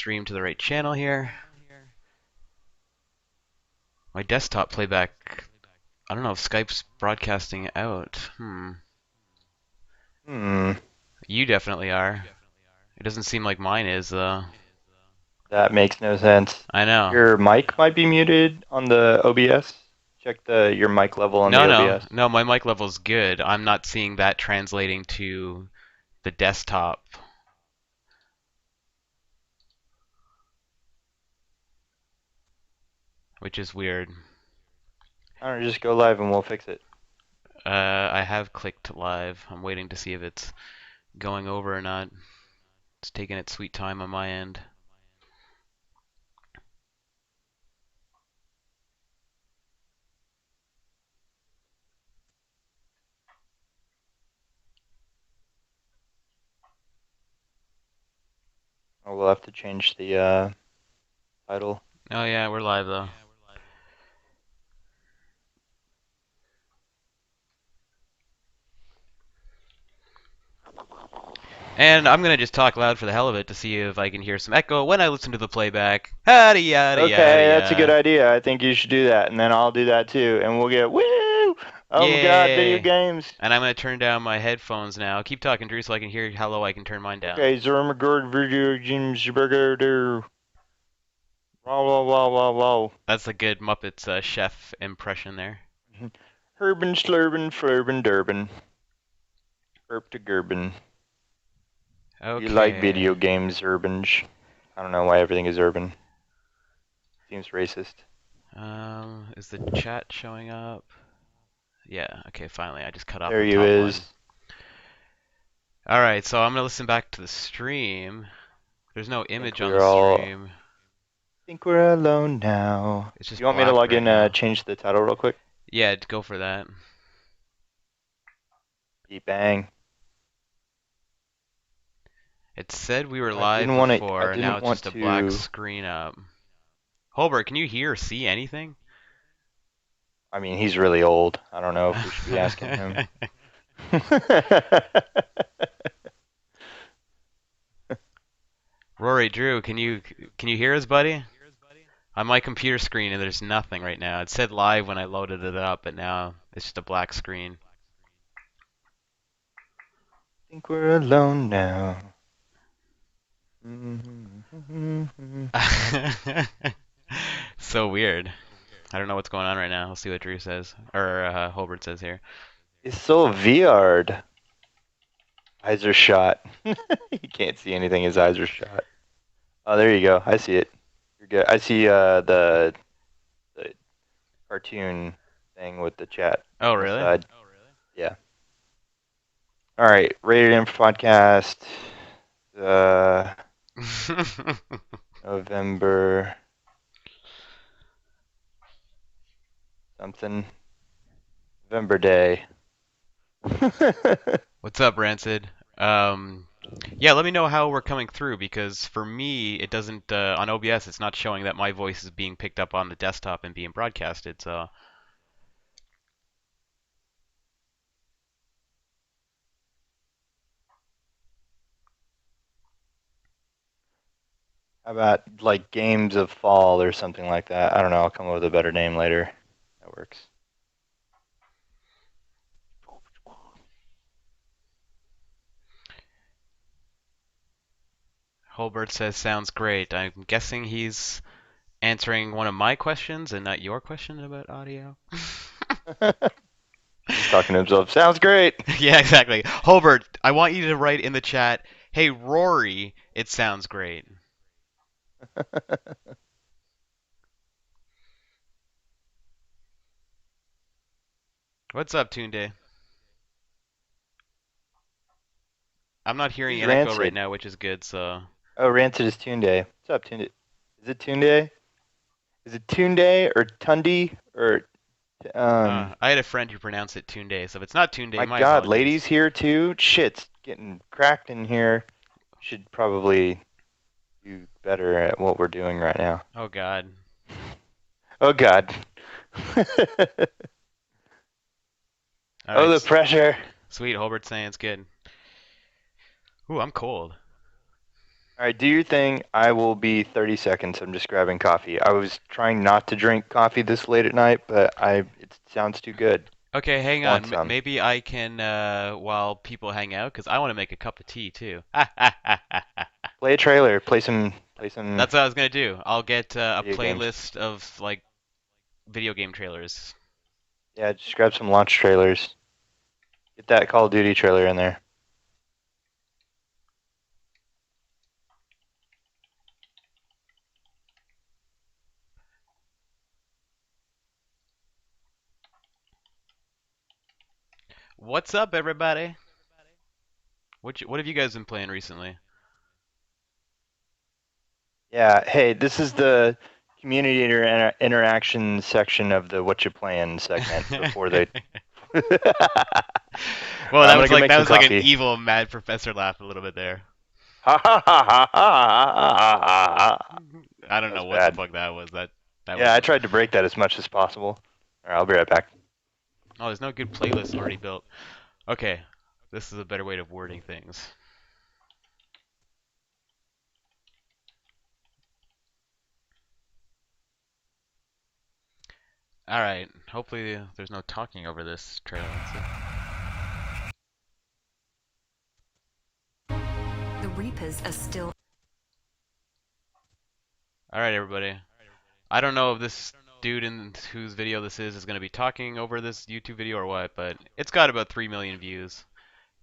stream to the right channel here. My desktop playback. I don't know if Skype's broadcasting out. Hmm, You definitely are. It doesn't seem like mine is, though. that makes no sense. I know. Your mic might be muted on the OBS. Check your mic level on the No, no, OBS. no, my mic level's good. I'm not seeing that translating to the desktop, which is weird. I don't know, just go live and we'll fix it. I have clicked live. I'm waiting to see if it's going over or not. It's taking its sweet time on my end. Or we'll have to change the title. Oh yeah, we're live though. And I'm gonna just talk loud for the hell of it to see if I can hear some echo when I listen to the playback. Yada yada yada Okay, that's a good yada. idea. I think you should do that, and then I'll do that too, and we'll get woo! Oh my God, video Yay! games. And I'm gonna turn down my headphones now. Keep talking, Drew, so I can hear how low I can turn mine down. Okay, Zermagord video games burger. Wow, wow, wow, wow, wow. That's a good Muppets chef impression there. Herben, slurben, flurben, durban. Herb to Gerben. You like video Okay. games, Urbange? I don't know why everything is urban. Seems racist. Is the chat showing up? Yeah. Okay. Finally, I just cut off There the you top is. one. All right. So I'm gonna listen back to the stream. There's no Think image on the we're all. stream. Think we're alone now. It's Do just you want me to black log right in? now. Change the title real quick. Yeah, go for that. Deep bang. It said we were I live didn't want to. I before, now didn't it's want just a black to. screen up. Holbert, can you hear or see anything? I mean, he's really old. I don't know if we should be asking him. Rory, Drew, can you hear us, buddy? On my computer screen, and there's nothing right now. It said live when I loaded it up, but now it's just a black screen. Think we're alone now. So weird. I don't know what's going on right now. I'll see what Drew says, or Holbert says here. It's so weird. Eyes are shot. You can't see anything. His eyes are shot. Oh, there you go. I see it. You're good. I see the cartoon thing with the chat Oh, on the really? side. Yeah. All right. Rated M podcast. Uh, November something. November day. What's up, Rancid? Um, yeah, let me know how we're coming through because for me, it doesn't on OBS. It's not showing that my voice is being picked up on the desktop and being broadcasted. So, How about like Games of Fall or something like that? I don't know. I'll come up with a better name later. That works. Holbert says sounds great. I'm guessing he's answering one of my questions and not your question about audio. He's talking to himself. Sounds great. Yeah, exactly. Holbert, I want you to write in the chat, "Hey Rory, it sounds great." What's up, Tunde? I'm not hearing Who's an echo right Rancid? now, which is good. So, Oh, Rancid is Tunde. What's up, Tunde? Is it Tunde? Is it Tunde or Tundi or I had a friend who pronounced it Tunde, so if it's not Tunde, my my God, apologies. ladies here too? Shit's getting cracked in here. Should probably do better at what we're doing right now. Oh God. Oh God. All Oh, right, the pressure. sweet. Holbert's saying it's good. Ooh, I'm cold. All right, do your thing. I will be 30 seconds. I'm just grabbing coffee. I was trying not to drink coffee this late at night, but it sounds too good. Okay, hang Want on. some? Maybe I can, while people hang out, because I want to make a cup of tea too. Play a trailer. Play some That's what I was gonna do. I'll get a video games. playlist of like video game trailers. Yeah, just grab some launch trailers. Get that Call of Duty trailer in there. What's up, everybody? What have you guys been playing recently? Yeah, hey, this is the community interaction section of the What You Playing segment before they. Well, I'm gonna go make that some was like an coffee. evil mad professor laugh a little bit there. Ha ha ha ha ha ha ha. I don't That know was what the bad. fuck that was. That Yeah, was I tried to break that as much as possible. All right, I'll be right back. Oh, there's no good playlist already built. Okay, this is a better way of wording things. All right, hopefully there's no talking over this trailer. Let's see. The Reapers are still. All right, everybody. I don't know if this dude in whose video this is going to be talking over this YouTube video or what, but it's got about 3 million views.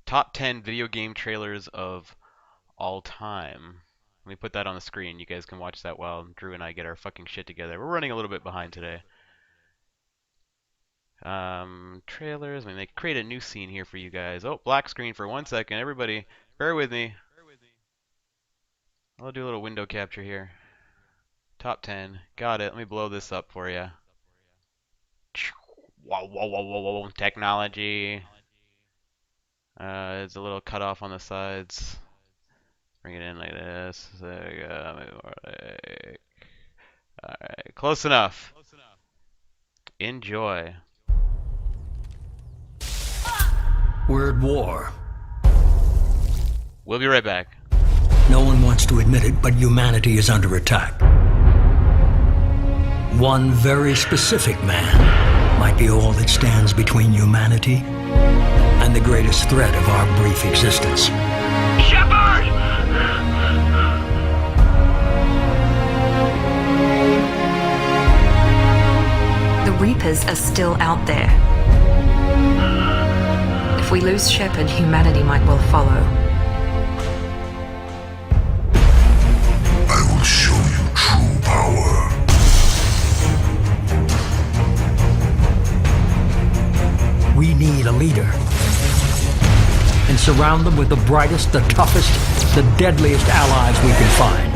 Top 10 video game trailers of all time. Let me put that on the screen. You guys can watch that while Drew and I get our fucking shit together. We're running a little bit behind today. Trailers. Let me create a new scene here for you guys. Oh, black screen for 1 second. Everybody, bear with me. I'll do a little window capture here. Top 10. Got it. Let me blow this up for you. Whoa, whoa, whoa, whoa, whoa. Technology. It's a little cut off on the sides. Bring it in like this. There we go. Maybe more like... Alright, close enough. Enjoy. We're at war. We'll be right back. No one wants to admit it, but humanity is under attack. One very specific man might be all that stands between humanity and the greatest threat of our brief existence. Shepard! The Reapers are still out there. If we lose Shepard, humanity might well follow. I will show you true power. We need a leader. And surround them with the brightest, the toughest, the deadliest allies we can find.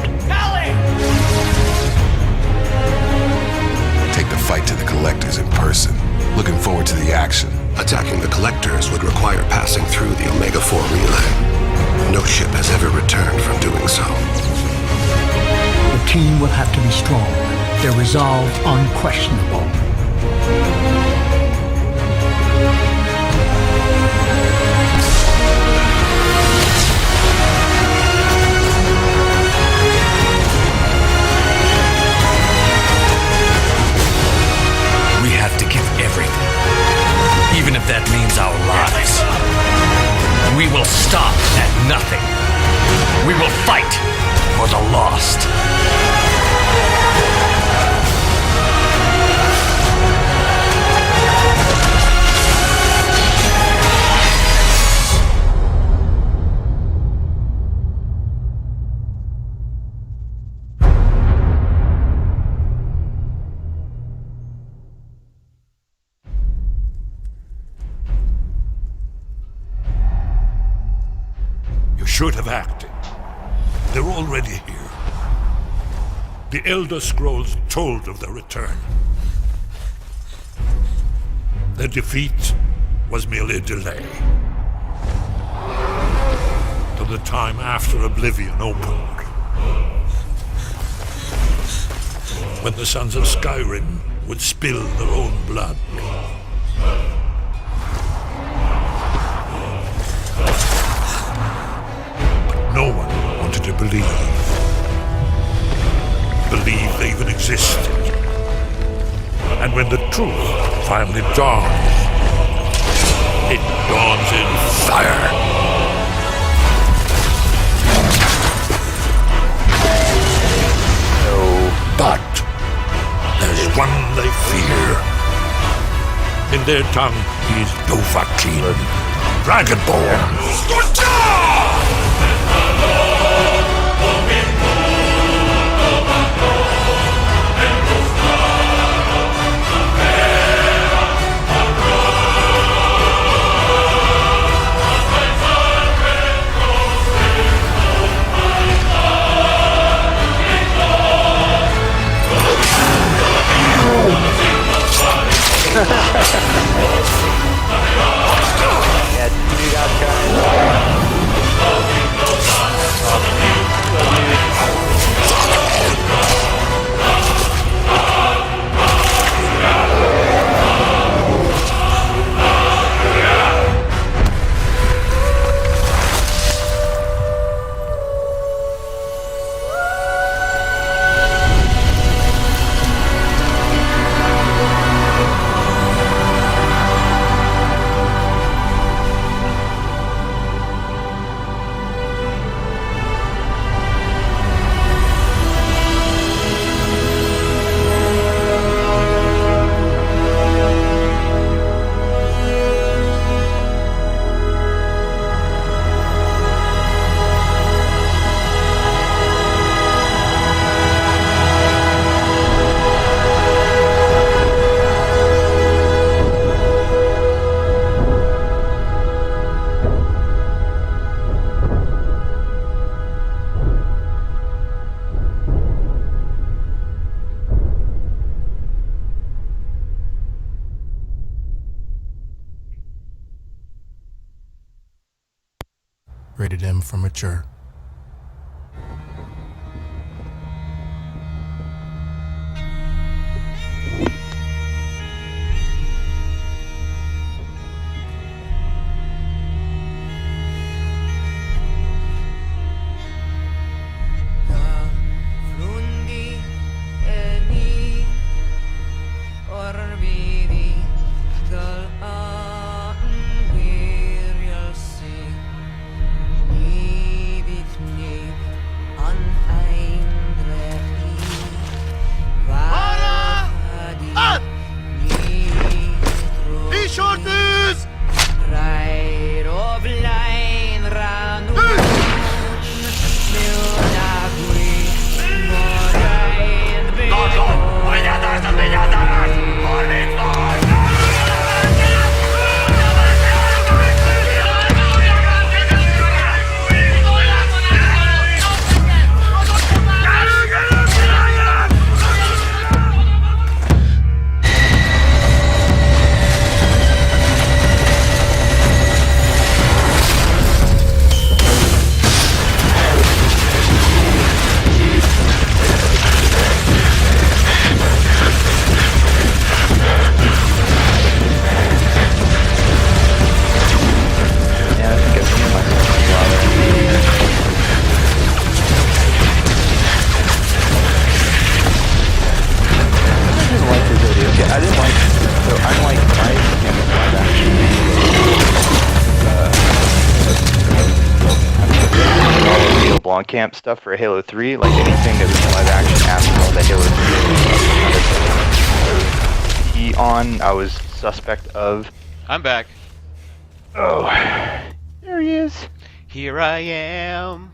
Take the fight to the Collectors in person. Looking forward to the action. Attacking the Collectors would require passing through the Omega-4 relay. No ship has ever returned from doing so. The team will have to be strong, their resolve unquestionable. We have to give everything, even if that means our lives. We will stop at nothing. We will fight for the lost. You should have acted. They're already here. The Elder Scrolls told of their return. Their defeat was merely a delay. Till the time after Oblivion opened. When the Sons of Skyrim would spill their own blood. No one wanted to believe. Believe they even existed. And when the truth finally dawns, it dawns in fire. But there's one they fear. In their tongue, he's Dovahkiin, Dragonborn. Yeah, you Rated M for mature. Camp stuff for Halo 3, like anything that was live action after the Halo 3 he on, I was suspect of. I'm back. Oh, there he is. Here I am.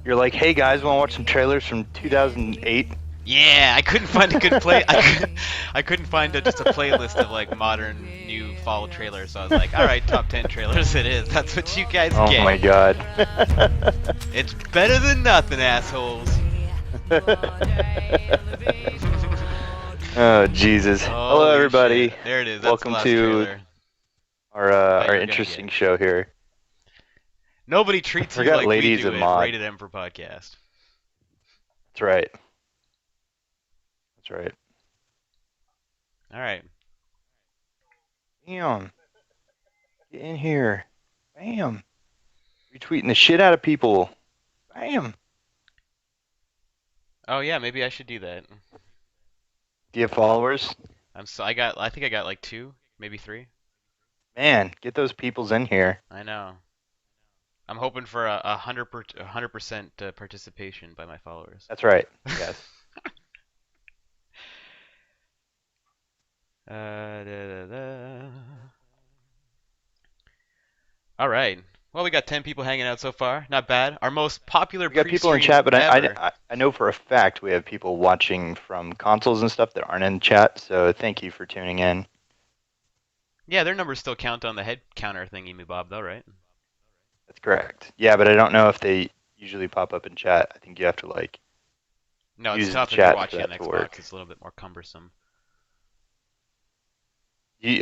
You're like, hey guys, want to watch some trailers from 2008? Yeah, I couldn't find a good play. I couldn't find just a playlist of like modern new fall trailers. So I was like, all right, top 10 trailers it is. That's what you guys get. Oh my god. It's better than nothing, assholes. Oh Jesus. Hello everybody. Shit. There it is. That's Welcome the last to trailer. our interesting show here. Nobody treats you like ladies we do and at mod. Rated M for Podcast. That's right. That's right. All right. Bam. Get in here. Bam. Retweeting the shit out of people. Bam. Oh yeah, maybe I should do that. Do you have followers? I think I got like 2, maybe 3. Man, get those peoples in here. I know. I'm hoping for a 100% participation by my followers. That's right. Yes. All right. Well, we got 10 people hanging out so far. Not bad. Our most popular We got people in pre-stream chat, but ever. I know for a fact we have people watching from consoles and stuff that aren't in chat. So thank you for tuning in. Yeah, their numbers still count on the head counter thingy, me Bob, though, right? That's correct. Yeah, but I don't know if they usually pop up in chat. I think you have to like. No, Use it's the tough if you're chat for watching on that to Xbox. work. It's a little bit more cumbersome.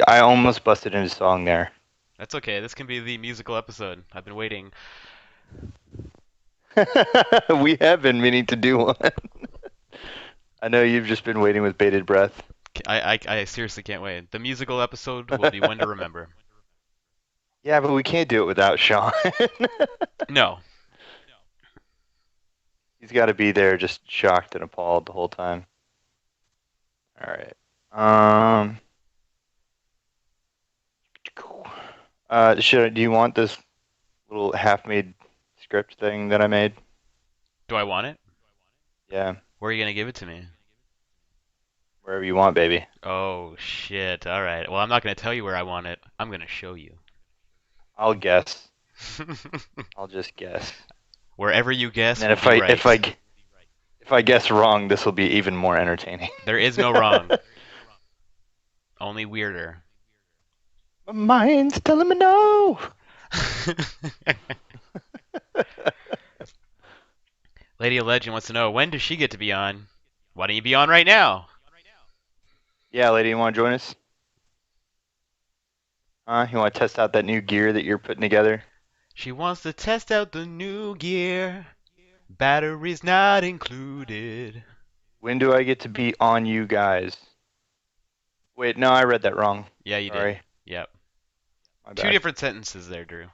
I almost busted into song there. That's okay. This can be the musical episode. I've been waiting. We have been meaning to do one. I know you've just been waiting with bated breath. I seriously can't wait. The musical episode will be one to remember. Yeah, but we can't do it without Sean. No. He's got to be there, just shocked and appalled the whole time. All right. Do you want this little half-made script thing that I made? Do I want it? Yeah, Where are you going to give it to me? wherever you want, baby. Oh, shit. All right. Well, I'm not going to tell you where I want it. I'm going to show you. I'll guess. I'll just guess. Wherever you guess, And will then be right. if I guess wrong, this will be even more entertaining. There is no wrong. Only weirder. My mind's telling me no. Lady of Legend wants to know, when does she get to be on? Why don't you be on right now? Yeah, lady, you want to join us? You want to test out that new gear that you're putting together? She wants to test out the new gear. Batteries not included. When do I get to be on you guys? Wait, no, I read that wrong. Yeah, you Sorry. did. Yep. My Two bad. different sentences there, Drew.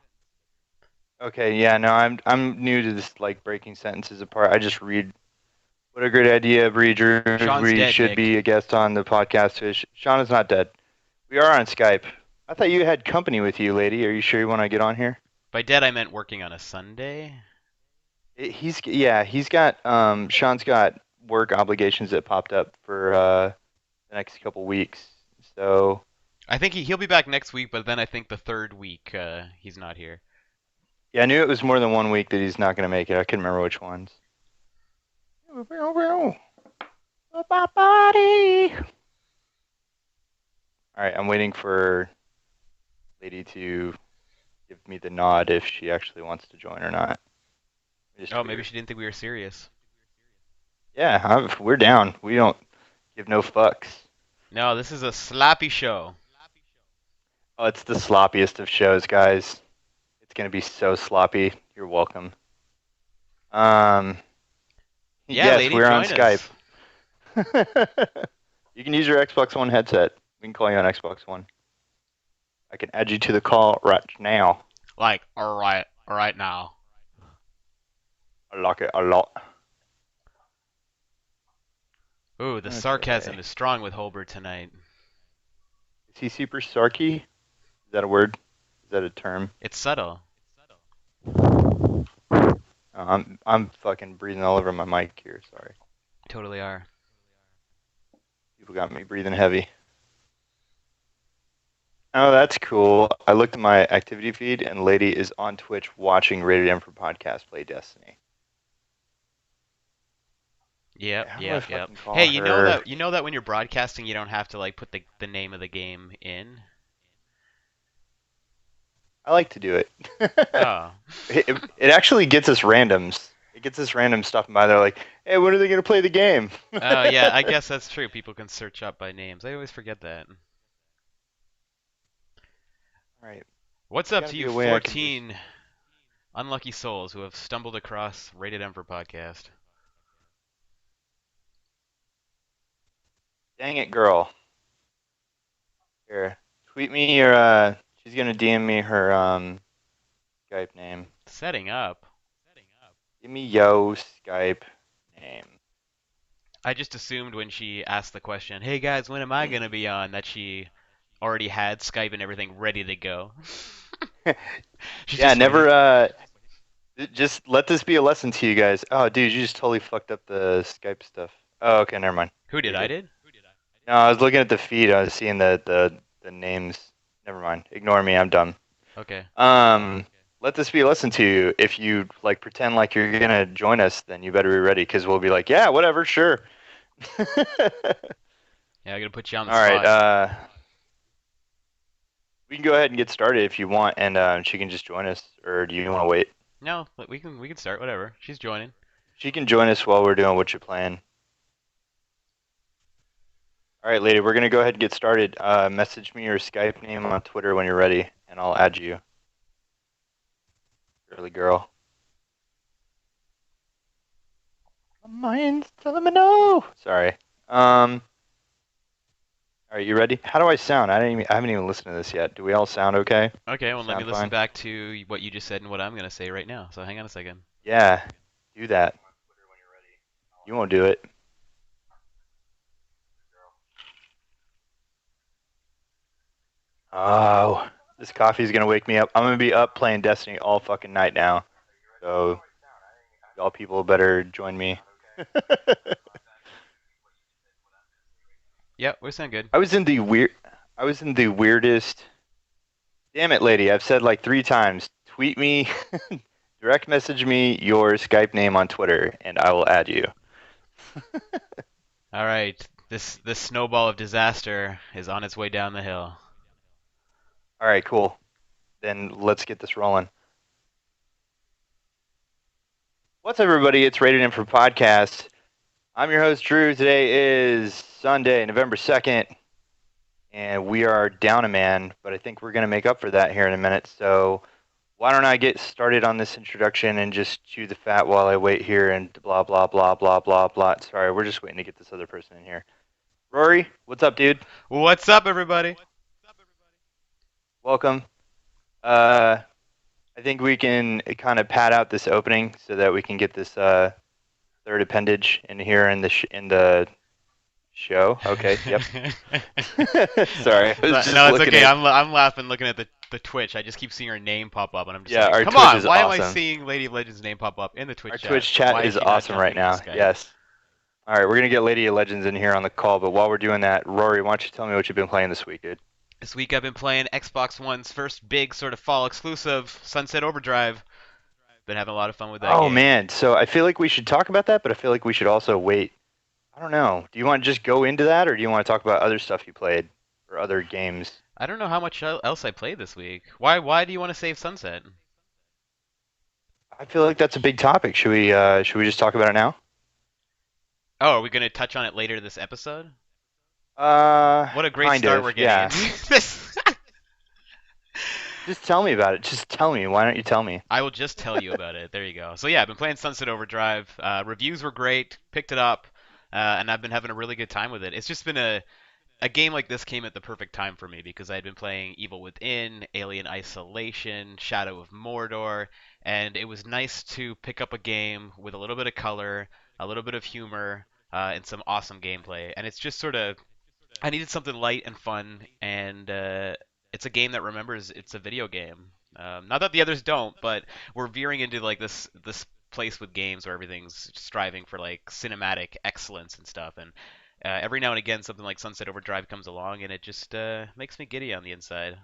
Okay, yeah, no, I'm new to this, like, breaking sentences apart. I just read. What a great idea, Bree Drew. Sean's Bree dead, should Nick. be a guest on the podcast. Sean is not dead. We are on Skype. I thought you had company with you, lady. Are you sure you want to get on here? By dead, I meant working on a Sunday. He's got Sean's got work obligations that popped up for the next couple weeks. So I think he'll be back next week, but then I think the third week he's not here. yeah, I knew it was more than 1 week that he's not going to make it. I couldn't remember which ones. My body. All right, I'm waiting for lady to give me the nod if she actually wants to join or not. Oh, maybe she didn't think we were serious. Yeah, we're down. We don't give no fucks. No, this is a sloppy show. Oh, it's the sloppiest of shows, guys. It's gonna be so sloppy. You're welcome. Yeah, yes, lady, we're on join Skype. us. You can use your Xbox One headset. We can call you on Xbox One. I can add you to the call right now. Like, all right now. I like it a lot. Ooh, the Okay. sarcasm is strong with Holbert tonight. Is he super sarky? Is that a word? Is that a term? It's subtle. Oh, I'm fucking breathing all over my mic here. Sorry. Totally are. People got me breathing heavy. Oh, that's cool. I looked at my activity feed, and Lady is on Twitch watching Rated M for Podcast play Destiny. Yep, How do I yep. fucking call Hey, you her? know that when you're broadcasting, you don't have to like put the name of the game in. I like to do it. Oh. It actually gets us randoms. It gets us random stuff by. They're like, hey, when are they going to play the game? Oh, yeah, I guess that's true. People can search up by names. I always forget that. All right. What's up Gotta to be you a way I can 14 unlucky souls who have stumbled across Rated M for Podcast? Dang it, girl. Here, tweet me your. She's gonna DM me her Skype name. Setting up. Give me yo Skype name. I just assumed when she asked the question, "Hey guys, when am I gonna be on?" that she already had Skype and everything ready to go. She's Yeah, just never. waiting. Just let this be a lesson to you guys. Oh, dude, you just totally fucked up the Skype stuff. Oh, okay, never mind. Who did? You're I good. did? No, I was looking at the feed. I was seeing the names. Never mind. Ignore me. I'm dumb. Okay. Let this be a lesson to you. If you like pretend like you're gonna join us, then you better be ready, because we'll be like, yeah, whatever, sure. Yeah, I'm gonna put you on the All right. spot. We can go ahead and get started if you want, and she can just join us, or do you want to wait? No, but we can start. Whatever. She's joining. She can join us while we're doing what you're playing. All right, lady, we're gonna go ahead and get started. Message me your Skype name on Twitter when you're ready, and I'll add you. Girly girl. My mind's telling me no. Sorry. All right, you ready? How do I sound? I haven't even listened to this yet. Do we all sound okay? Okay, well let me Sound listen fine? back to what you just said and what I'm gonna say right now. So hang on a second. Yeah, do that. You won't do it. Oh, this coffee's gonna wake me up. I'm gonna be up playing Destiny all fucking night now. So, y'all people better join me. Yep, we sound good. I was in the weirdest. Damn it, lady! I've said like 3 times. Tweet me, direct message me your Skype name on Twitter, and I will add you. All right, this snowball of disaster is on its way down the hill. All right, cool. Then let's get this rolling. What's up, everybody? It's Rated M for Podcast. I'm your host, Drew. Today is Sunday, November 2nd, and we are down a man, but I think we're going to make up for that here in a minute. So why don't I get started on this introduction and just chew the fat while I wait here and blah, blah, blah, blah, blah, blah. Sorry, we're just waiting to get this other person in here. Rory, what's up, dude? What's up, everybody? Welcome. I think we can kind of pad out this opening so that we can get this third appendage in here in the show. Okay. Yep. Sorry. I was just No, it's looking okay. at- I'm laughing looking at the Twitch. I just keep seeing her name pop up, and I'm just Yeah, like, our come Twitch on, is why am I awesome. seeing Lady of Legends' name pop up in the Twitch Our chat? Twitch chat Why is she not awesome right jumping now. to Skype? Yes. All right, we're gonna get Lady of Legends in here on the call, but while we're doing that, Rory, why don't you tell me what you've been playing this week, dude? This week I've been playing Xbox One's first big sort of fall exclusive, Sunset Overdrive. Been having a lot of fun with that Oh game. man, so I feel like we should talk about that, but I feel like we should also wait. I don't know. Do you want to just go into that, or do you want to talk about other stuff you played or other games? I don't know how much else I played this week. Why do you want to save Sunset? I feel like that's a big topic. Should we just talk about it now? Oh, are we going to touch on it later this episode? What a great start we're getting. Yeah. This. Just tell me about it. Just tell me. Why don't you tell me? I will just tell you about it. There you go. So yeah, I've been playing Sunset Overdrive. Reviews were great. Picked it up, and I've been having a really good time with it. It's just been a game like this came at the perfect time for me because I had been playing Evil Within, Alien Isolation, Shadow of Mordor, and it was nice to pick up a game with a little bit of color, a little bit of humor, and some awesome gameplay. And it's just sort of I needed something light and fun, and it's a game that remembers it's a video game. Not that the others don't, but we're veering into like this place with games where everything's striving for like cinematic excellence and stuff. And every now and again, something like Sunset Overdrive comes along, and it just makes me giddy on the inside.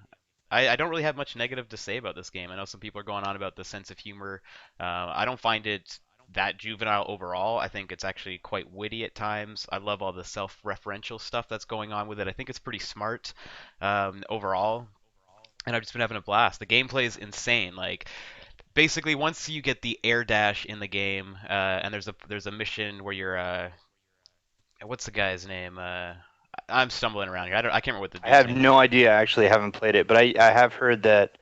I don't really have much negative to say about this game. I know some people are going on about the sense of humor. I don't find it that juvenile overall. I think it's actually quite witty at times. I love all the self-referential stuff that's going on with it. I think it's pretty smart overall, and I've just been having a blast. The gameplay is insane. Like basically, once you get the air dash in the game, and there's a mission where you're what's the guy's name? I'm stumbling around here. I can't remember what the. I have dude's name no idea. I actually haven't played it, but I have heard that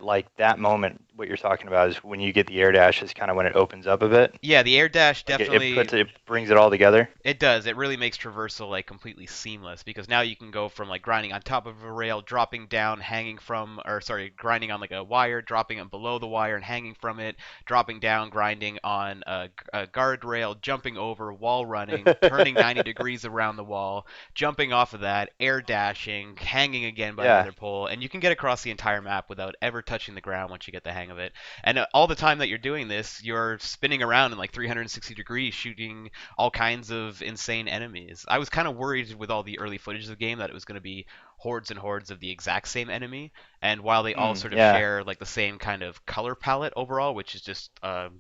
like that moment what you're talking about is when you get the air dash is kind of when it opens up a bit. Yeah, the air dash Like definitely. it brings it all together. It does. It really makes traversal like completely seamless because now you can go from like grinding on top of a rail, dropping down, hanging from, or sorry, grinding on like a wire, dropping it below the wire and hanging from it, dropping down, grinding on a guardrail, jumping over, wall running, turning 90 degrees around the wall, jumping off of that, air dashing, hanging again by another pole, and you can get across the entire map without ever touching the ground once you get the hang of it. And all the time that you're doing this, you're spinning around in like 360 degrees, shooting all kinds of insane enemies. I was kind of worried with all the early footage of the game that it was going to be hordes and hordes of the exact same enemy, and while they all sort of share like the same kind of color palette overall, which is just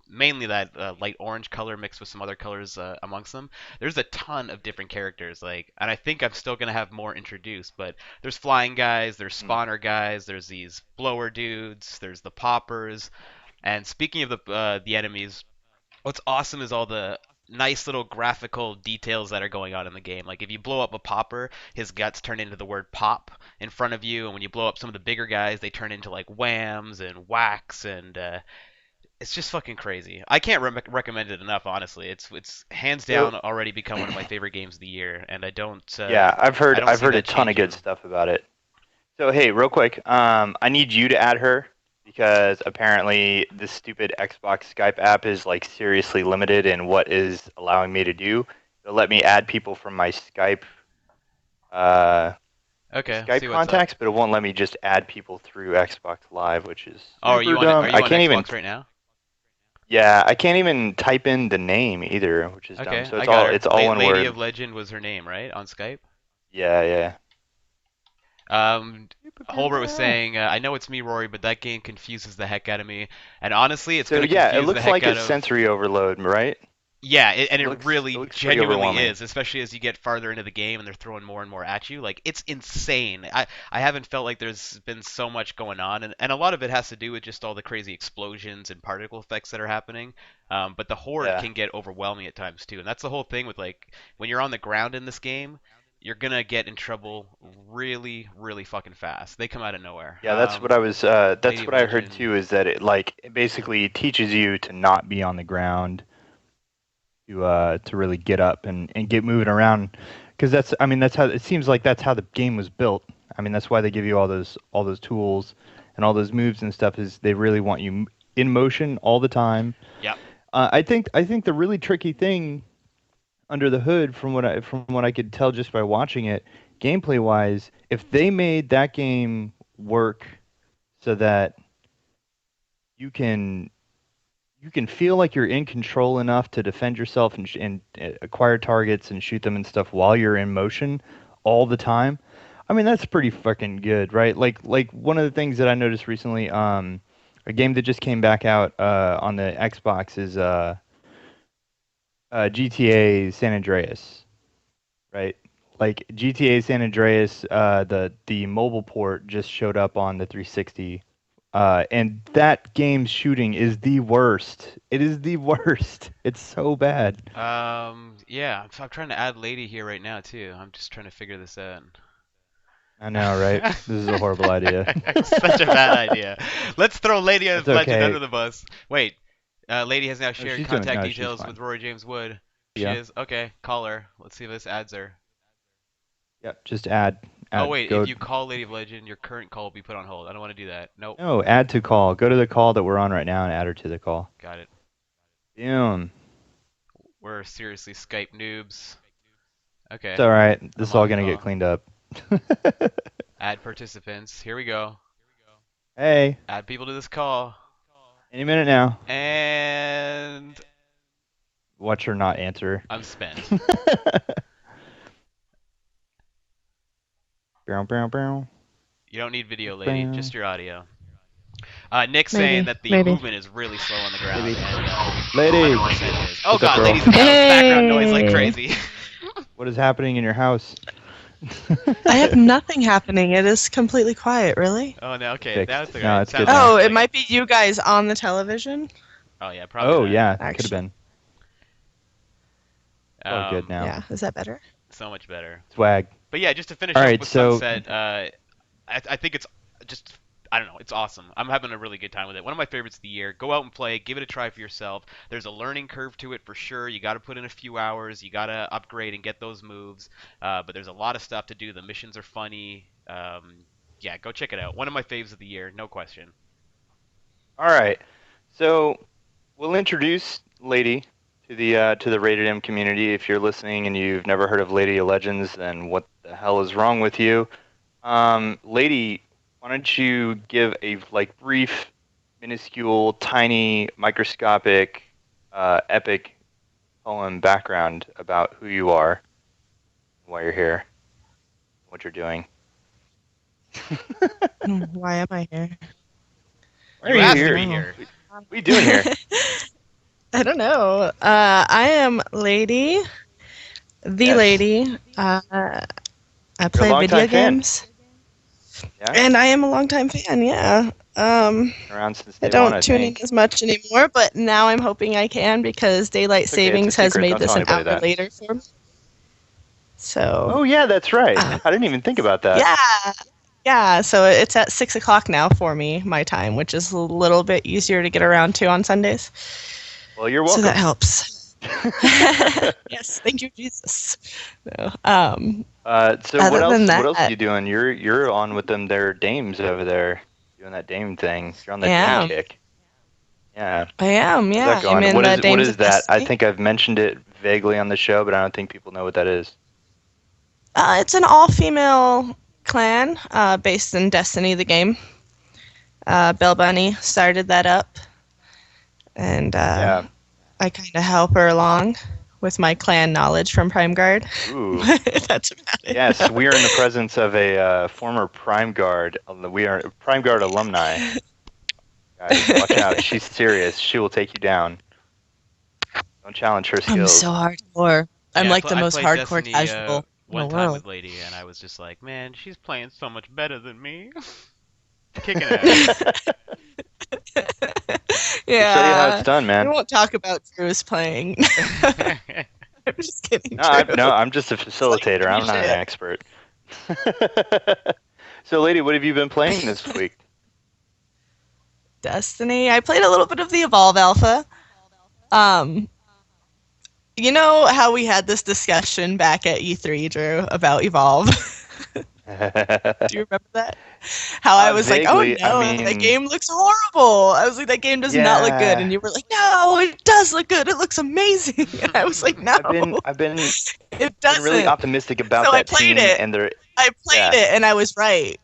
mainly that light orange color mixed with some other colors amongst them, there's a ton of different characters, like, and I think I'm still going to have more introduced, but there's flying guys, there's spawner guys, there's these blower dudes, there's the poppers, and speaking of the enemies, what's awesome is all the nice little graphical details that are going on in the game. Like if you blow up a popper, his guts turn into the word pop in front of you, and when you blow up some of the bigger guys, they turn into like whams and whacks, and it's just fucking crazy. I can't recommend it enough, honestly. It's hands down already become one of my favorite games of the year, and I don't. I've heard a ton of good stuff about it. So hey, real quick, I need you to add her. Because apparently this stupid Xbox Skype app is like seriously limited in what is allowing me to do. It'll let me add people from my Skype Skype contacts, but it won't let me just add people through Xbox Live, which is are you on Xbox right now? Yeah, I can't even type in the name either, which is dumb. So it's all one word. Lady of Legend was her name, right, on Skype? Yeah. Holbert was saying, I know it's me, Rory, but that game confuses the heck out of me. And honestly, it's going to confuse the heck out of... it looks like it's sensory overload, right? Yeah, it really genuinely is, especially as you get farther into the game and they're throwing more and more at you. Like, it's insane. I haven't felt like there's been so much going on, and a lot of it has to do with just all the crazy explosions and particle effects that are happening. But the horde can get overwhelming at times, too. And that's the whole thing with, like, when you're on the ground in this game, you're gonna get in trouble really, really fucking fast. They come out of nowhere. Yeah, that's what I was. That's what I heard too. Is that it basically teaches you to not be on the ground, to really get up and get moving around, because that's how it seems like that's how the game was built. I mean, that's why they give you all those tools and all those moves and stuff. Is they really want you in motion all the time. Yeah. I think the really tricky thing under the hood, from what I could tell just by watching it, gameplay wise, if they made that game work so that you can feel like you're in control enough to defend yourself and acquire targets and shoot them and stuff while you're in motion all the time, I mean, that's pretty fucking good, right? Like one of the things that I noticed recently, a game that just came back out on the Xbox is GTA San Andreas, right? Like GTA San Andreas, the mobile port just showed up on the 360, and that game's shooting is the worst. It is the worst. It's so bad. Yeah, I'm trying to add Lady here right now too. I'm just trying to figure this out. I know, right? This is a horrible idea. Such a bad idea. Let's throw Lady of Legend under the bus. Wait. Lady has now shared contact details with Rory James Wood. She is? Okay, call her. Let's see if this adds her. Yep, just add. Oh, wait, if you call Lady of Legend, your current call will be put on hold. I don't want to do that. Nope. No, add to call. Go to the call that we're on right now and add her to the call. Got it. Damn. We're seriously Skype noobs. Okay. It's alright. This is all going to get cleaned up. Add participants. Here we go. Hey. Add people to this call. Any minute now. And... watch her not answer. I'm spent. You don't need video, Lady. Just your audio. Nick's saying that the movement is really slow on the ground. Lady. Oh god, Lady's making background noise like crazy. What is happening in your house? I have nothing happening. It is completely quiet, really. Oh, no, okay. That's the no, it's good. Oh, it might be you guys on the television? Oh, yeah, probably. Oh, yeah, could have been. Oh, good now. Yeah, is that better? So much better. Swag. But yeah, just to finish up with Sunset, I think it's just I don't know. It's awesome. I'm having a really good time with it. One of my favorites of the year. Go out and play. Give it a try for yourself. There's a learning curve to it for sure. You got to put in a few hours. You got to upgrade and get those moves. But there's a lot of stuff to do. The missions are funny. Yeah, go check it out. One of my faves of the year, no question. All right. So we'll introduce Lady to the Rated M community. If you're listening and you've never heard of Lady of Legends, then what the hell is wrong with you? Lady, why don't you give a brief, minuscule, tiny, microscopic, epic poem background about who you are, why you're here, what you're doing. Why am I here? Why are you here? What are you doing here? I don't know. I am Lady, Yes. Lady. I play video longtime fan. games, Yeah, and I am a longtime fan. Yeah. around since day I don't one, I tune in think. as much anymore, but now I'm hoping I can because daylight It's okay, it's a savings has secret. made Don't this tell an hour anybody that. later for me. So. Oh yeah, that's right. Uh, I didn't even think about that. Yeah, so it's at 6 o'clock now for me, my time, which is a little bit easier to get around to on Sundays. Well, you're So welcome. that helps. Yes, thank you, Jesus. No, So Other what than else are that- you doing? You're on with them. Their dames over there, doing that dame thing. You're on the Yeah. dame kick. Yeah. I am, How's yeah. that going? I'm in What the is Dames of that? I Destiny. think I've mentioned it vaguely on the show, but I don't think people know what that is. It's an all-female clan based in Destiny, the game. Bell Bunny started that up, and Yeah. I kind of help her along with my clan knowledge from Prime Guard. Ooh. That's about it. Yes, we are in the presence of a former Prime Guard. We are Prime Guard alumni. Guys, watch out. She's serious. She will take you down. Don't challenge her skills. I'm so hardcore. I'm Yeah, like the I most played hardcore Destiny, casual in one the time world. with Lady, and I was just like, man, she's playing so much better than me. Kicking ass. I'll show you how it's done, We man. won't talk about Drew's playing. I'm just kidding. Drew. I'm just a facilitator. I'm not an shit. expert. So, Lady, what have you been playing this week? Destiny. I played a little bit of the Evolve Alpha. You know how we had this discussion back at E3, Drew, about Evolve? Do you remember that? How I was like, vaguely, oh no, I mean- that game looks horrible. I was like, that game does not look good. Yeah. And you were like, no, it does look good. It looks amazing. And I was like, no, I've been it doesn't. really optimistic about So I that played team, it. and they're I played it and I was right.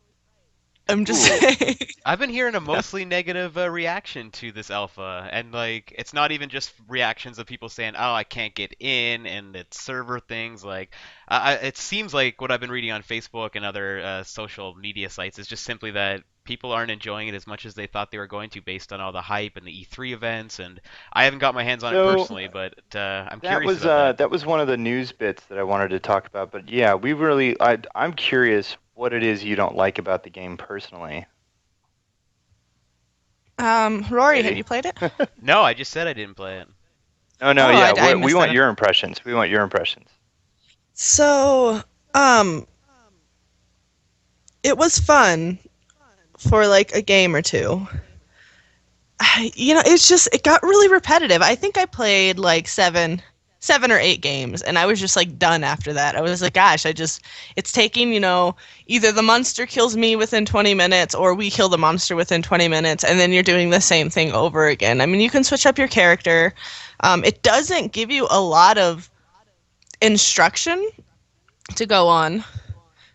I'm just Ooh. saying. I've been hearing a mostly negative reaction to this alpha, and like it's not even just reactions of people saying, "Oh, I can't get in," and it's server things. Like, it seems like what I've been reading on Facebook and other social media sites is just simply that people aren't enjoying it as much as they thought they were going to, based on all the hype and the E3 events. And I haven't got my hands on it So, personally, but I'm That curious was about that was one of the news bits that I wanted to talk about. But yeah, I'm curious what it is you don't like about the game personally. Rory, Maybe. have you played it? No, I just said I didn't play it. Oh no, Oh, yeah, I we missed want that. your impressions. We want your impressions. So, it was fun for like a game or two. It got really repetitive. I think I played like seven or 8 games, and I was just like done after that. I was like, gosh, it's taking, either the monster kills me within 20 minutes or we kill the monster within 20 minutes, and then you're doing the same thing over again. I mean, you can switch up your character. It doesn't give you a lot of instruction to go on.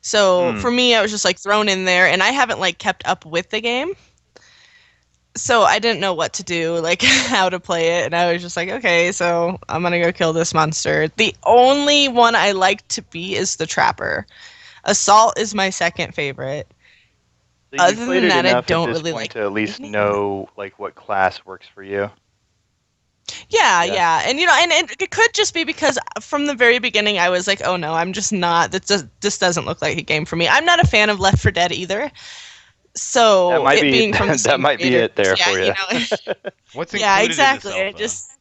So for me, I was just like thrown in there, and I haven't like kept up with the game. So I didn't know what to do, like how to play it, and I was just like, okay, so I'm gonna go kill this monster. The only one I like to be is the Trapper. Assault is my second favorite. So Other you played than it that, I enough don't at this really point like to at least it. know like what class works for you. Yeah, and and it could just be because from the very beginning I was like, oh no, I'm just not. This doesn't look like a game for me. I'm not a fan of Left 4 Dead either. So That might it be being from the that same might be creator- it there yeah, for you. What's included Yeah, exactly. in It this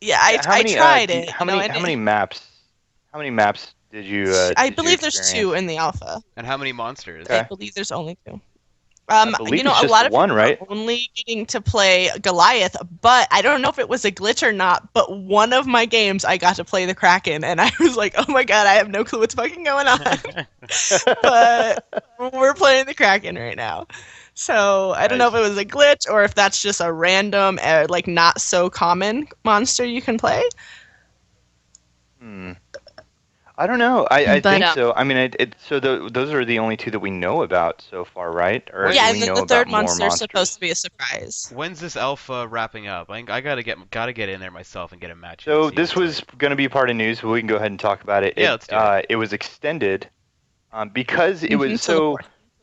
just How I many, tried do you- it. How you know, many and how many maps? How many maps did you? I did you believe there's experience? 2 in the alpha. And how many monsters? I Okay. believe there's only 2. I believe a it's just lot the of one, people right? are only getting to play Goliath, but I don't know if it was a glitch or not, but one of my games I got to play the Kraken, and I was like, oh my god, I have no clue what's fucking going on. But we're playing the Kraken right now. So I don't know if it was a glitch or if that's just a random, like not so common monster you can play. I don't know. I But think no. so. I mean, those are the only two that we know about so far, right? Or Yeah, do and we then know the about third more monster is monsters? supposed to be a surprise. When's this alpha wrapping up? I gotta get in there myself and get a match. So this was going to be part of news, but we can go ahead and talk about it. Yeah, let's do it. It was extended because it was so.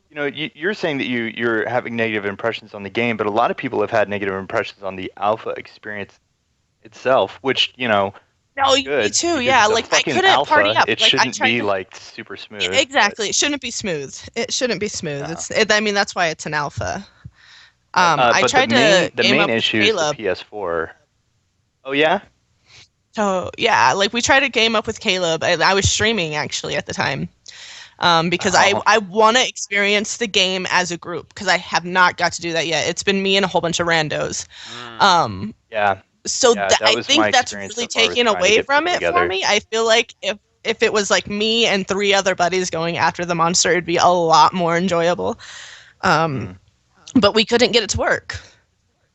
You know, you're saying that you're having negative impressions on the game, but a lot of people have had negative impressions on the alpha experience itself, which No, good. me too. because Yeah, it's a like I fucking couldn't alpha. party up. It Like I shouldn't tried be to. like super smooth. Exactly, it shouldn't be smooth. It shouldn't be smooth. Yeah. I mean, that's why it's an alpha. But I tried the game main up with issue is the Caleb. PS4. Oh yeah. So yeah, like we tried to game up with Caleb. I was streaming actually at the time, because I want to experience the game as a group because I have not got to do that yet. It's been me and a whole bunch of randos. Yeah. So Yeah, that I was think my that's experience really so far, was taken trying to away get from people it for together. me. I feel like if it was like me and 3 other buddies going after the monster, it'd be a lot more enjoyable. But we couldn't get it to work.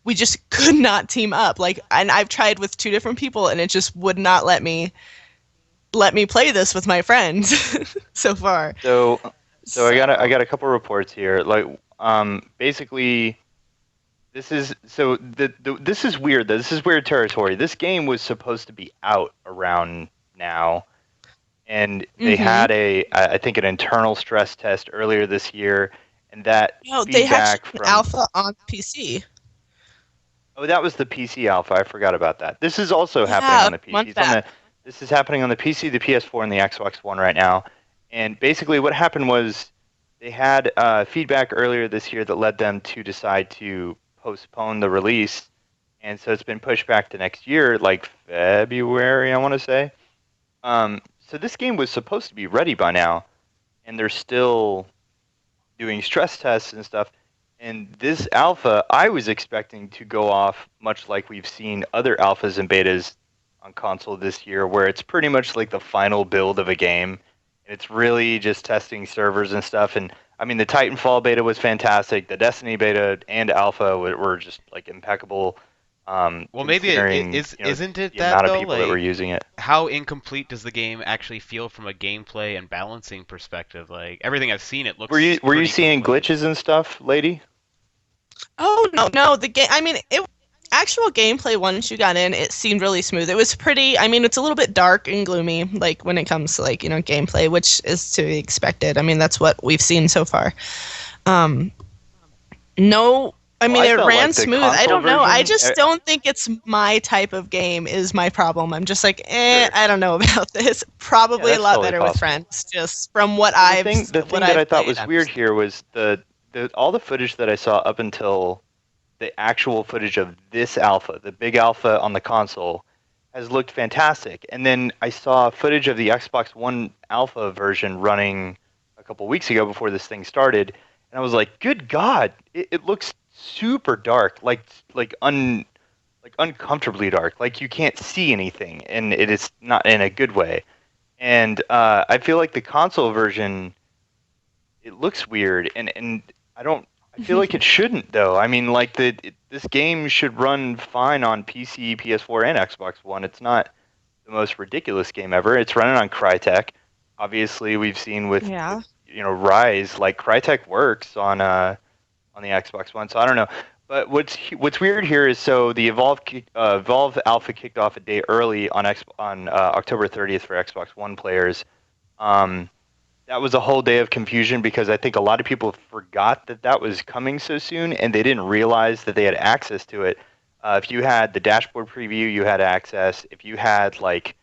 We just could not team up. Like, and I've tried with 2 different people, and it just would not let me play this with my friends so far. So I got a couple reports here. Like, basically, this is this is weird. This is weird territory. This game was supposed to be out around now, and they had I think an internal stress test earlier this year, and that they had feedback an from alpha on PC. Oh, that was the PC alpha. I forgot about that. This is also happening on the month PC. back. This is happening on the PC, the PS4, and the Xbox One right now. And basically, what happened was they had feedback earlier this year that led them to decide to postpone the release, and so it's been pushed back to next year, like February, I want to say. So this game was supposed to be ready by now, and they're still doing stress tests and stuff. And this alpha, I was expecting to go off much like we've seen other alphas and betas on console this year, where it's pretty much like the final build of a game. And it's really just testing servers and stuff. And I mean, the Titanfall beta was fantastic. The Destiny beta and alpha were just like impeccable. Well, maybe isn't it the that amount though? of people that were using it. How incomplete does the game actually feel from a gameplay and balancing perspective? Like everything I've seen, it looks. Were you pretty seeing complete. glitches and stuff, lady? Oh no, the game. I mean, actual gameplay once you got in, it seemed really smooth. It was pretty. I mean, it's a little bit dark and gloomy, like when it comes to like gameplay, which is to be expected. I mean, that's what we've seen so far. No. I mean, it ran smooth. I don't know. I just don't think it's my type of game is my problem. I'm just like, I don't know about this. Probably a lot totally better possible. with friends, just from what The thing that I thought was weird here. here was all the footage that I saw up until the actual footage of this alpha, the big alpha on the console, has looked fantastic. And then I saw footage of the Xbox One alpha version running a couple weeks ago before this thing started, and I was like, good God, it looks super dark, like uncomfortably dark, like you can't see anything, and it is not in a good way. And I feel like the console version, it looks weird, and I feel like it shouldn't though. I mean, like this game should run fine on PC, PS4, and Xbox One. It's not the most ridiculous game ever. It's running on Crytek. Obviously, we've seen with Rise, like Crytek works on the Xbox One. So I don't know. But what's weird here is so the Evolve Alpha kicked off a day early on October 30th for Xbox One players. That was a whole day of confusion because I think a lot of people forgot that was coming so soon, and they didn't realize that they had access to it. If you had the dashboard preview, you had access. If you had like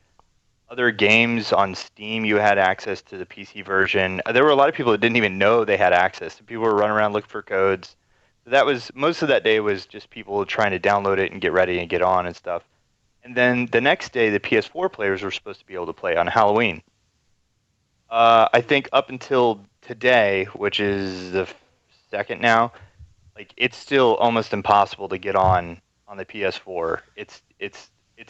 other games on Steam, you had access to the PC version. There were a lot of people that didn't even know they had access. People were running around looking for codes. So that was most of that day was just people trying to download it and get ready and get on and stuff. And then the next day, the PS4 players were supposed to be able to play on Halloween. I think up until today, which is the 2nd now. Like it's still almost impossible to get on the PS4. It's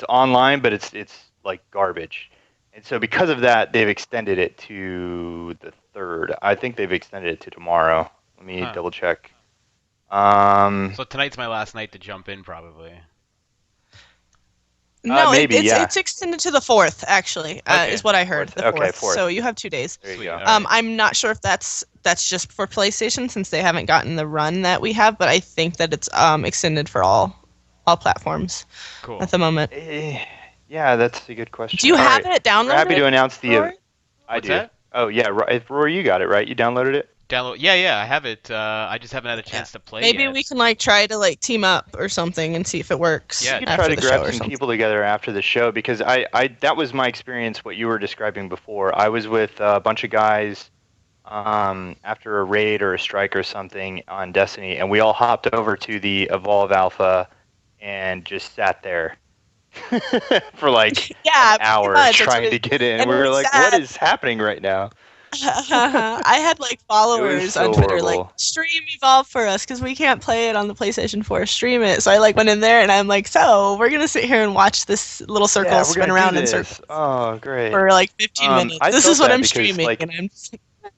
online, but it's like garbage. And so because of that, they've extended it to the 3rd. I think they've extended it to tomorrow. Let me double check. So tonight's my last night to jump in, probably. No, maybe, it's extended to the 4th, actually, is what I heard. The 4th. Okay, 4th. So you have 2 days. There you go. I'm not sure if that's just for PlayStation since they haven't gotten the run that we have, but I think that it's extended for all platforms at the moment. Yeah, that's a good question. Do you have it downloaded? We're happy to announce the. Rory? I What's do. that? Oh yeah, Rory, you got it right. You downloaded it. Yeah, I have it. I just haven't had a chance to play Maybe yet. we can try to team up or something and see if it works. Yeah, You can try to grab some people together after the show because I that was my experience. What you were describing before, I was with a bunch of guys after a raid or a strike or something on Destiny, and we all hopped over to the Evolve Alpha and just sat there for like an hour trying to get in. We were like, "What is happening right now?" I had followers on Twitter horrible. stream Evolve for us because we can't play it on the PlayStation 4. Stream it. So I went in there and I'm so we're gonna sit here and watch this little circle spin around in circles. Oh, great! For 15 minutes. This is what I'm streaming, and I'm.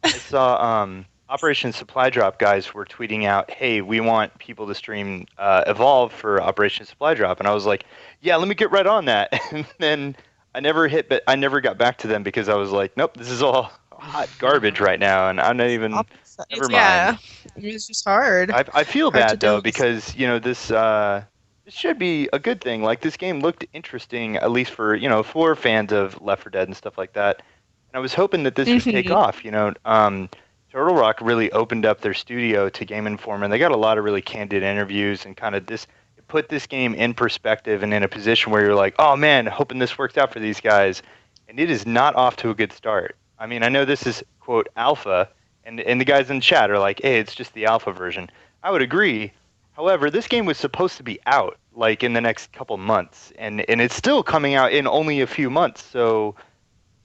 I saw Operation Supply Drop guys were tweeting out, "Hey, we want people to stream Evolve for Operation Supply Drop," and I was like, "Yeah, let me get right on that." And then I never got back to them because I was like, "Nope, this is all hot garbage right now," and I'm not even. Never mind. Yeah, it's just hard. I feel bad though because this should be a good thing. Like this game looked interesting, at least for for fans of Left 4 Dead and stuff like that. And I was hoping that this would take off. Turtle Rock really opened up their studio to Game Informer, and they got a lot of really candid interviews and kind of put this game in perspective and in a position where you're like, oh man, hoping this works out for these guys. And it is not off to a good start. I mean, I know this is, quote, alpha, and the guys in the chat are like, hey, it's just the alpha version. I would agree. However, this game was supposed to be out, in the next couple months, and it's still coming out in only a few months, so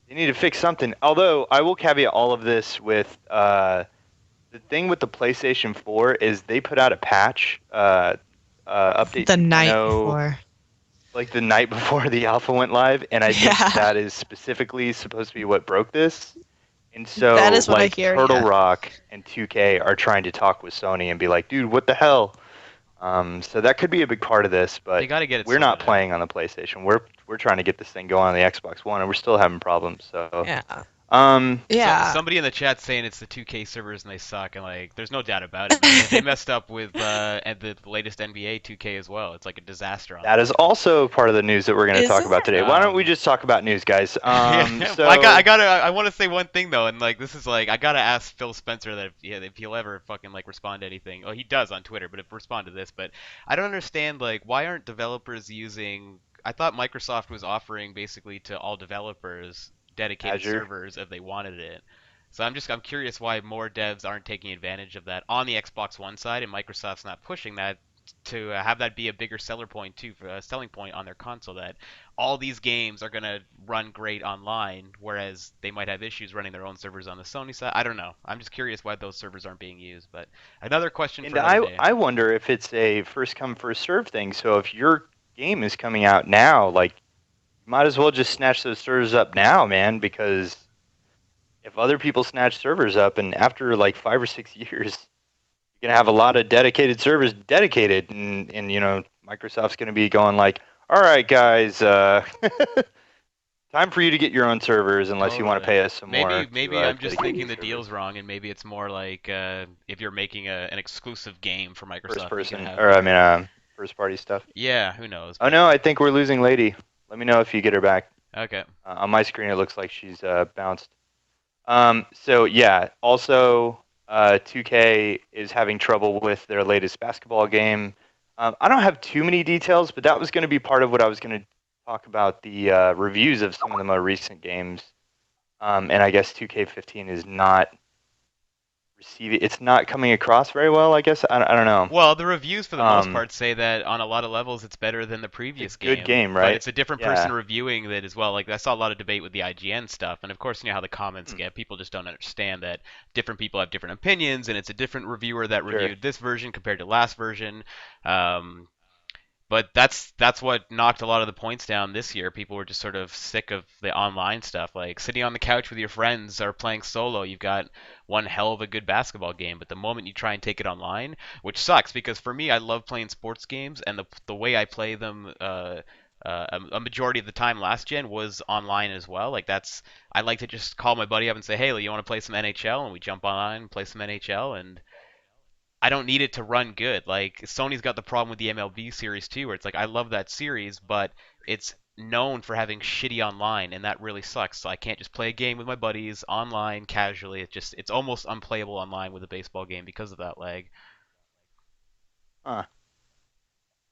they need to fix something. Although, I will caveat all of this with, the thing with the PlayStation 4 is they put out a patch, update. The night before. The night before the alpha went live, and I think that is specifically supposed to be what broke this. And so, that is what I hear, Turtle Rock and 2K are trying to talk with Sony and be like, dude, what the hell? So that could be a big part of this, but they gotta get it we're not sorted. playing on the PlayStation. We're trying to get this thing going on the Xbox One, and we're still having problems. So Somebody in the chat saying it's the 2K servers and they suck, and there's no doubt about it. Man. They messed up with the latest NBA 2K as well. It's like a disaster. That is also part of the news that we're going to talk about today. Why don't we just talk about news, guys? So I want to say one thing though, and this is I gotta ask Phil Spencer that if he'll ever fucking respond to anything. Oh, he does on Twitter, but respond to this. But I don't understand why aren't developers using? I thought Microsoft was offering basically to all developers dedicated servers if they wanted it. So I'm curious why more devs aren't taking advantage of that on the Xbox One side, and Microsoft's not pushing that to have that be a bigger selling point on their console, that all these games are gonna run great online, whereas they might have issues running their own servers on the Sony side. I don't know. I'm just curious why those servers aren't being used. But another question for another day. I wonder if it's a first come first serve thing. So if your game is coming out now, might as well just snatch those servers up now, man, because if other people snatch servers up and after 5 or 6 years, you're going to have a lot of dedicated servers dedicated, and Microsoft's going to be going all right, guys, time for you to get your own servers unless you want to pay us some more. Maybe I'm just thinking the deal's wrong, and maybe it's more if you're making an exclusive game for Microsoft. First party stuff. Yeah, who knows? Oh no, I think we're losing Lady. Let me know if you get her back. Okay. On my screen, it looks like she's bounced. So yeah, also 2K is having trouble with their latest basketball game. I don't have too many details, but that was going to be part of what I was going to talk about, the reviews of some of the more recent games. And I guess 2K15 is not receive it. It's not coming across very well, I guess. I don't know. Well, the reviews for the most Um, part say that on a lot of levels it's better than the previous good game. game, But right? it's a different Yeah. person reviewing that as well. Like I saw a lot of debate with the IGN stuff, and of course you know how the Hmm. comments get. People just don't understand that different people have different opinions, and it's a different reviewer that Sure. reviewed this version compared to last version. Um, but that's what knocked a lot of the points down this year. People were just sort of sick of the online stuff. Like sitting on the couch with your friends or playing solo, you've got one hell of a good basketball game. But the moment you try and take it online, which sucks because for me, I love playing sports games, and the way I play them. A majority of the time last gen was online as well. Like I like to just call my buddy up and say, "Hey, you want to play some NHL?" And we jump online and play some NHL, and I don't need it to run good. Like Sony's got the problem with the MLB series too, where it's like I love that series, but it's known for having shitty online, and that really sucks. So I can't just play a game with my buddies online casually. It's almost unplayable online with a baseball game because of that lag. Huh.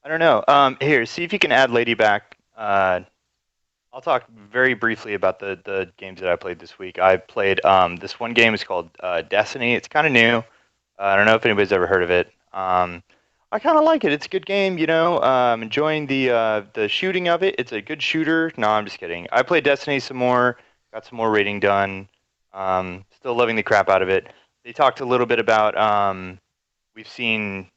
I don't know. Here, see if you can add Lady back. I'll talk very briefly about the games that I played this week. I played this one game is called Destiny. It's kind of new. I don't know if anybody's ever heard of it. I kind of like it. It's a good game, you know. I'm enjoying the shooting of it. It's a good shooter. No, I'm just kidding. I played Destiny some more. Got some more rating done. Still loving the crap out of it. They talked a little bit about we've seen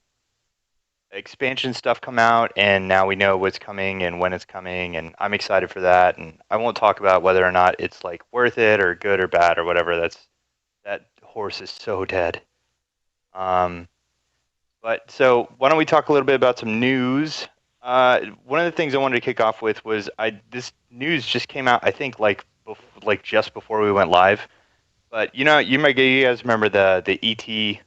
expansion stuff come out, and now we know what's coming and when it's coming, and I'm excited for that. And I won't talk about whether or not it's like worth it or good or bad or whatever. That horse is so dead. But so why don't we talk a little bit about some news? One of the things I wanted to kick off with was this news just came out. I think like just before we went live. But you guys remember the ET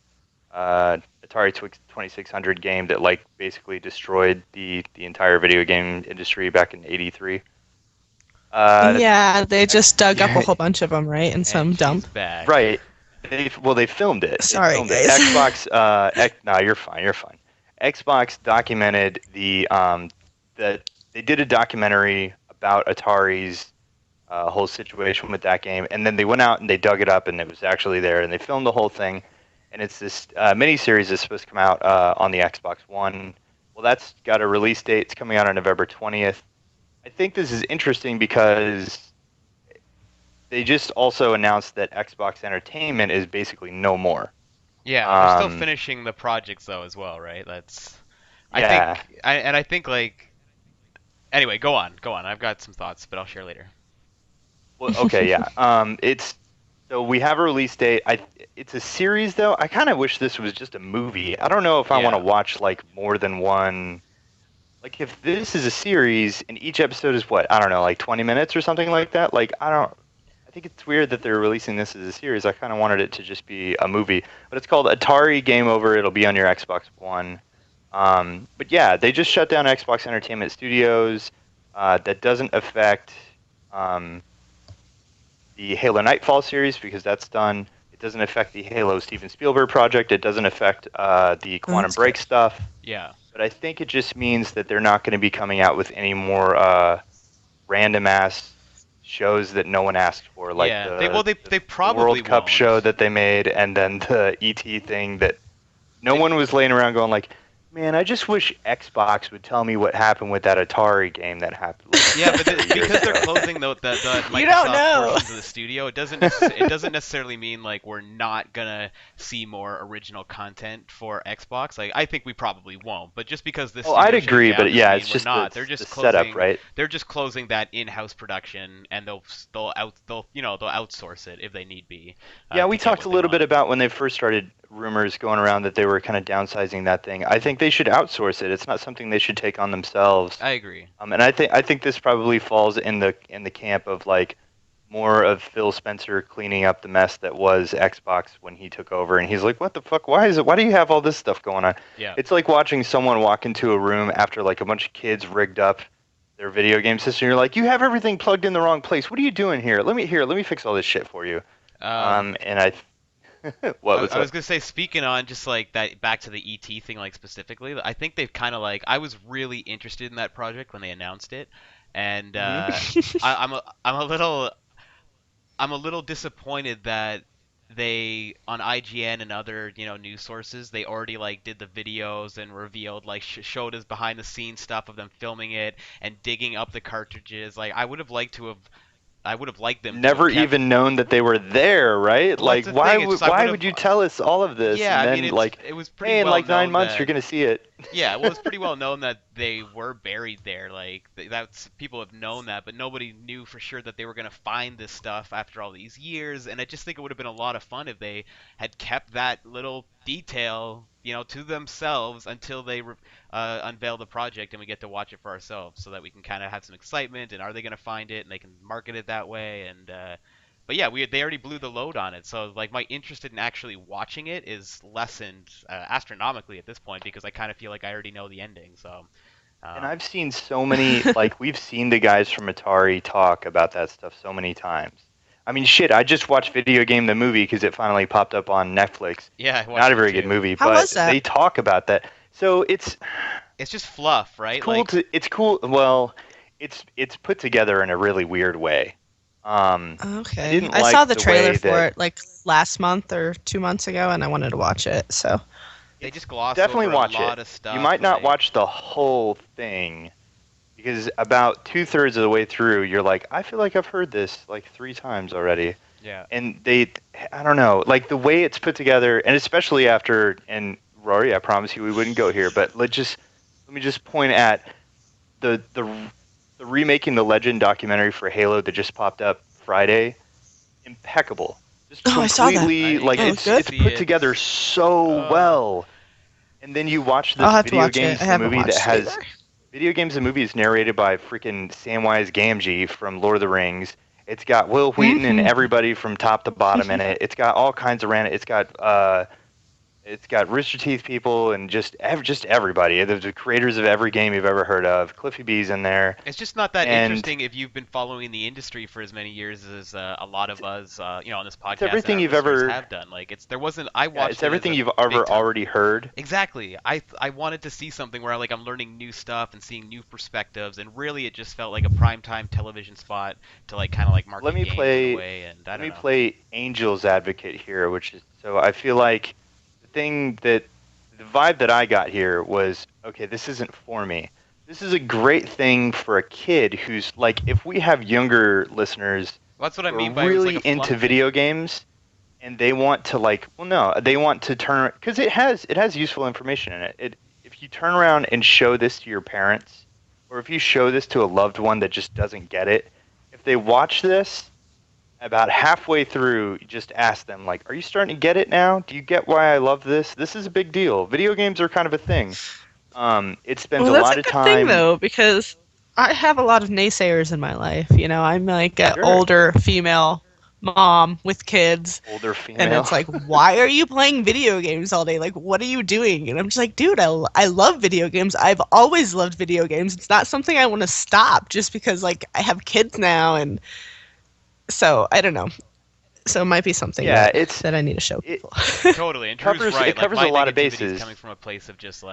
Atari 2600 game that like basically destroyed the entire video game industry back in '83. Yeah, they just dug up a whole bunch of them, right, in some And dump. she's back. Right. They filmed it. Sorry, filmed guys. Xbox. No, you're fine. You're fine. Xbox documented that they did a documentary about Atari's whole situation with that game, and then they went out and they dug it up, and it was actually there, and they filmed the whole thing. And it's this mini-series that's supposed to come out on the Xbox One. Well, that's got a release date. It's coming out on November 20th. I think this is interesting because they just also announced that Xbox Entertainment is basically no more. Yeah, they're still Um, finishing the projects though as well, right? Yeah. I think like. Anyway, go on. I've got some thoughts, but I'll share later. Well, okay, yeah. So we have a release date. It's a series though. I kind of wish this was just a movie. I don't know if I want to Yeah. watch like more than one. Like if this is a series and each episode is what? I don't know, like 20 minutes or something like that. Like I think it's weird that they're releasing this as a series. I kind of wanted it to just be a movie. But it's called Atari Game Over. It'll be on your Xbox One. But yeah, they just shut down Xbox Entertainment Studios. That doesn't affect the Halo Nightfall series because that's done. It doesn't affect the Halo Steven Spielberg project. It doesn't affect the Quantum that's Break stuff. Yeah. But I think it just means that they're not going to be coming out with any more random ass shows that no one asked for, like Yeah, the they probably World Cup won't. show that they made, and then the ET thing that no one was laying around going like, man, I just wish Xbox would tell me what happened with that Atari game that happened. Like, Yeah, but 3 years because they're ago. closing the Microsoft You don't know. portions of the studio, it doesn't necessarily mean like we're not gonna see more original content for Xbox. Like I think we probably won't, but just because this. Oh, I'd studio shut agree, down but doesn't yeah, mean it's we're just not. the, They're just the closing. setup, right? They're just closing that in-house production, and they'll outsource it if they need be. Yeah, to we get talked a what they little bit want. about when they first started rumors going around that they were kind of downsizing that thing. I think they should outsource it. It's not something they should take on themselves. I agree. And I think this probably falls in the camp of like more of Phil Spencer cleaning up the mess that was Xbox when he took over, and he's like, "What the fuck? Why do you have all this stuff going on?" Yeah. It's like watching someone walk into a room after like a bunch of kids rigged up their video game system. You're like, "You have everything plugged in the wrong place. What are you doing here? Let me fix all this shit for you." And I what I was gonna say, speaking on just like that, back to the ET thing, like specifically, I think they've kind of like I was really interested in that project when they announced it, and I'm a little disappointed that they on IGN and other news sources they already like did the videos and revealed like showed us behind the scenes stuff of them filming it and digging up the cartridges. Like I would have liked them to Never have kept. even known that they were there, right? Well, that's Like, the why thing. It's would just, I why would would have. you tell us all of this? Yeah, and I then mean, like, it was pretty hey, in well like 9 known months that, you're gonna see it. Yeah, well, it's pretty well known that they were buried there. Like that's people have known that, but nobody knew for sure that they were gonna find this stuff after all these years. And I just think it would have been a lot of fun if they had kept that little detail, to themselves until they unveil the project and we get to watch it for ourselves, so that we can kind of have some excitement. And are they gonna find it? And they can market it that way. And but yeah, they already blew the load on it, so like my interest in actually watching it is lessened astronomically at this point because I kind of feel like I already know the ending. So. And I've seen so many, like, we've seen the guys from Atari talk about that stuff so many times. I mean, shit, I just watched Video Game the movie because it finally popped up on Netflix. Yeah, I watched not a it very too. good movie, How but was that? they talk about that. So it's just fluff, right? cool Like, it's cool. Well, it's put together in a really weird way. Okay. didn't I like saw the the trailer way for that- it like last month or 2 months ago, and I wanted to watch it. So they just gloss Definitely over watch a lot it. of stuff. You might not like- watch the whole thing because about 2/3 of the way through, you're like, I feel like I've heard this like 3 times already. Yeah. And I don't know, like the way it's put together, and especially after, and Rory, I promise you we wouldn't go here, but let me just point at the remaking the Legend documentary for Halo that just popped up Friday. Impeccable. Just Oh, I saw that. completely, like, Oh, it's good? put together so well. And then you watch this I'll have to Video watch it. Games I the haven't movie that watched it has either. Video Games the movie is narrated by freaking Samwise Gamgee from Lord of the Rings. It's got Will Wheaton and everybody from top to bottom in it. It's got all kinds of it's got Rooster Teeth people and just everybody. The creators of every game you've ever heard of. Cliffy B's in there. It's just not that And- interesting if you've been following the industry for as many years as a lot of us, on this podcast. everything and our you've listeners ever- have done. Like I watched. Yeah, it's it everything as a you've ever big time- already heard. Exactly. I wanted to see something where I'm learning new stuff and seeing new perspectives, and really it just felt like a primetime television spot to kind of market Let me games play- in a way. And I Let don't me know. play Angel's Advocate here, which is so I feel like the vibe that I got here was, okay, this isn't for me. This is a great thing for a kid who's like, if we have younger listeners Well, that's what I who mean are by it was really like a into fluff video thing. games and they want to they want to turn, because it has useful information in it. If you turn around and show this to your parents, or if you show this to a loved one that just doesn't get it, if they watch this, about halfway through, you just ask them, like, are you starting to get it now? Do you get why I love this? This is a big deal. Video games are kind of a thing. It spends well, a that's lot a of good time. thing though, because I have a lot of naysayers in my life. I'm like an Sure. older female mom with kids. Older female. And it's like, why are you playing video games all day? Like, what are you doing? And I'm just like, dude, I love video games. I've always loved video games. It's not something I want to stop just because, like, I have kids now. And so, I don't know. So it might be something that I need to show people. Totally, and Drew's covers- right. it covers my a lot of negativity's bases. coming from a place of just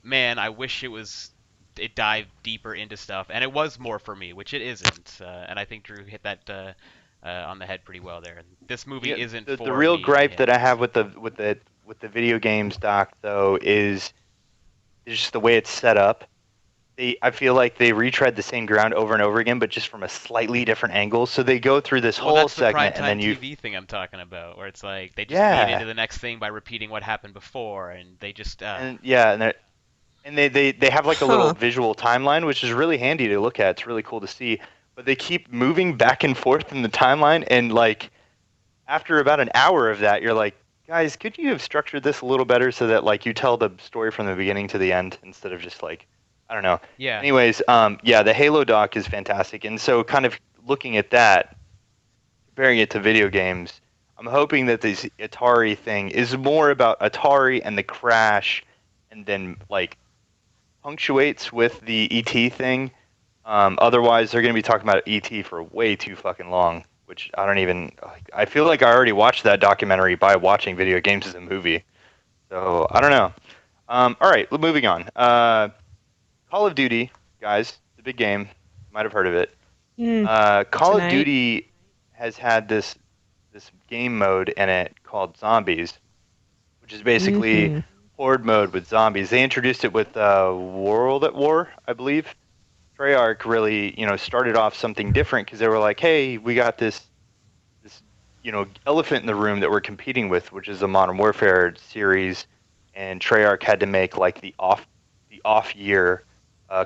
man, I wish it dived deeper into stuff, and it was more for me, which it isn't. And I think Drew hit that on the head pretty well there. This movie isn't for the real me. gripe Yeah. that I have with the video games doc though is just the way it's set up. I feel like they retread the same ground over and over again, but just from a slightly different angle. So they go through this Well, whole that's segment, the and then primetime you TV thing I'm talking about, where it's like they just Yeah. lead into the next thing by repeating what happened before, and they just and they have like a little visual timeline, which is really handy to look at. It's really cool to see. But they keep moving back and forth in the timeline, and like after about an hour of that, you're like, guys, could you have structured this a little better so that like you tell the story from the beginning to the end instead of just like, I don't know. Yeah. Anyways, the Halo doc is fantastic, and so kind of looking at that, comparing it to video games, I'm hoping that this Atari thing is more about Atari and the crash, and then like punctuates with the ET thing. Otherwise, they're going to be talking about ET for way too fucking long, which I feel like I already watched that documentary by watching video games as a movie. So, I don't know. All right, moving on. Call of Duty, guys, it's a big game. You might have heard of it. Call of Tonight. Duty has had this this game mode in it called Zombies, which is basically horde mode with zombies. They introduced it with World at War, I believe. Treyarch really, started off something different because they were like, "Hey, we got this, elephant in the room that we're competing with, which is the Modern Warfare series," and Treyarch had to make like the off year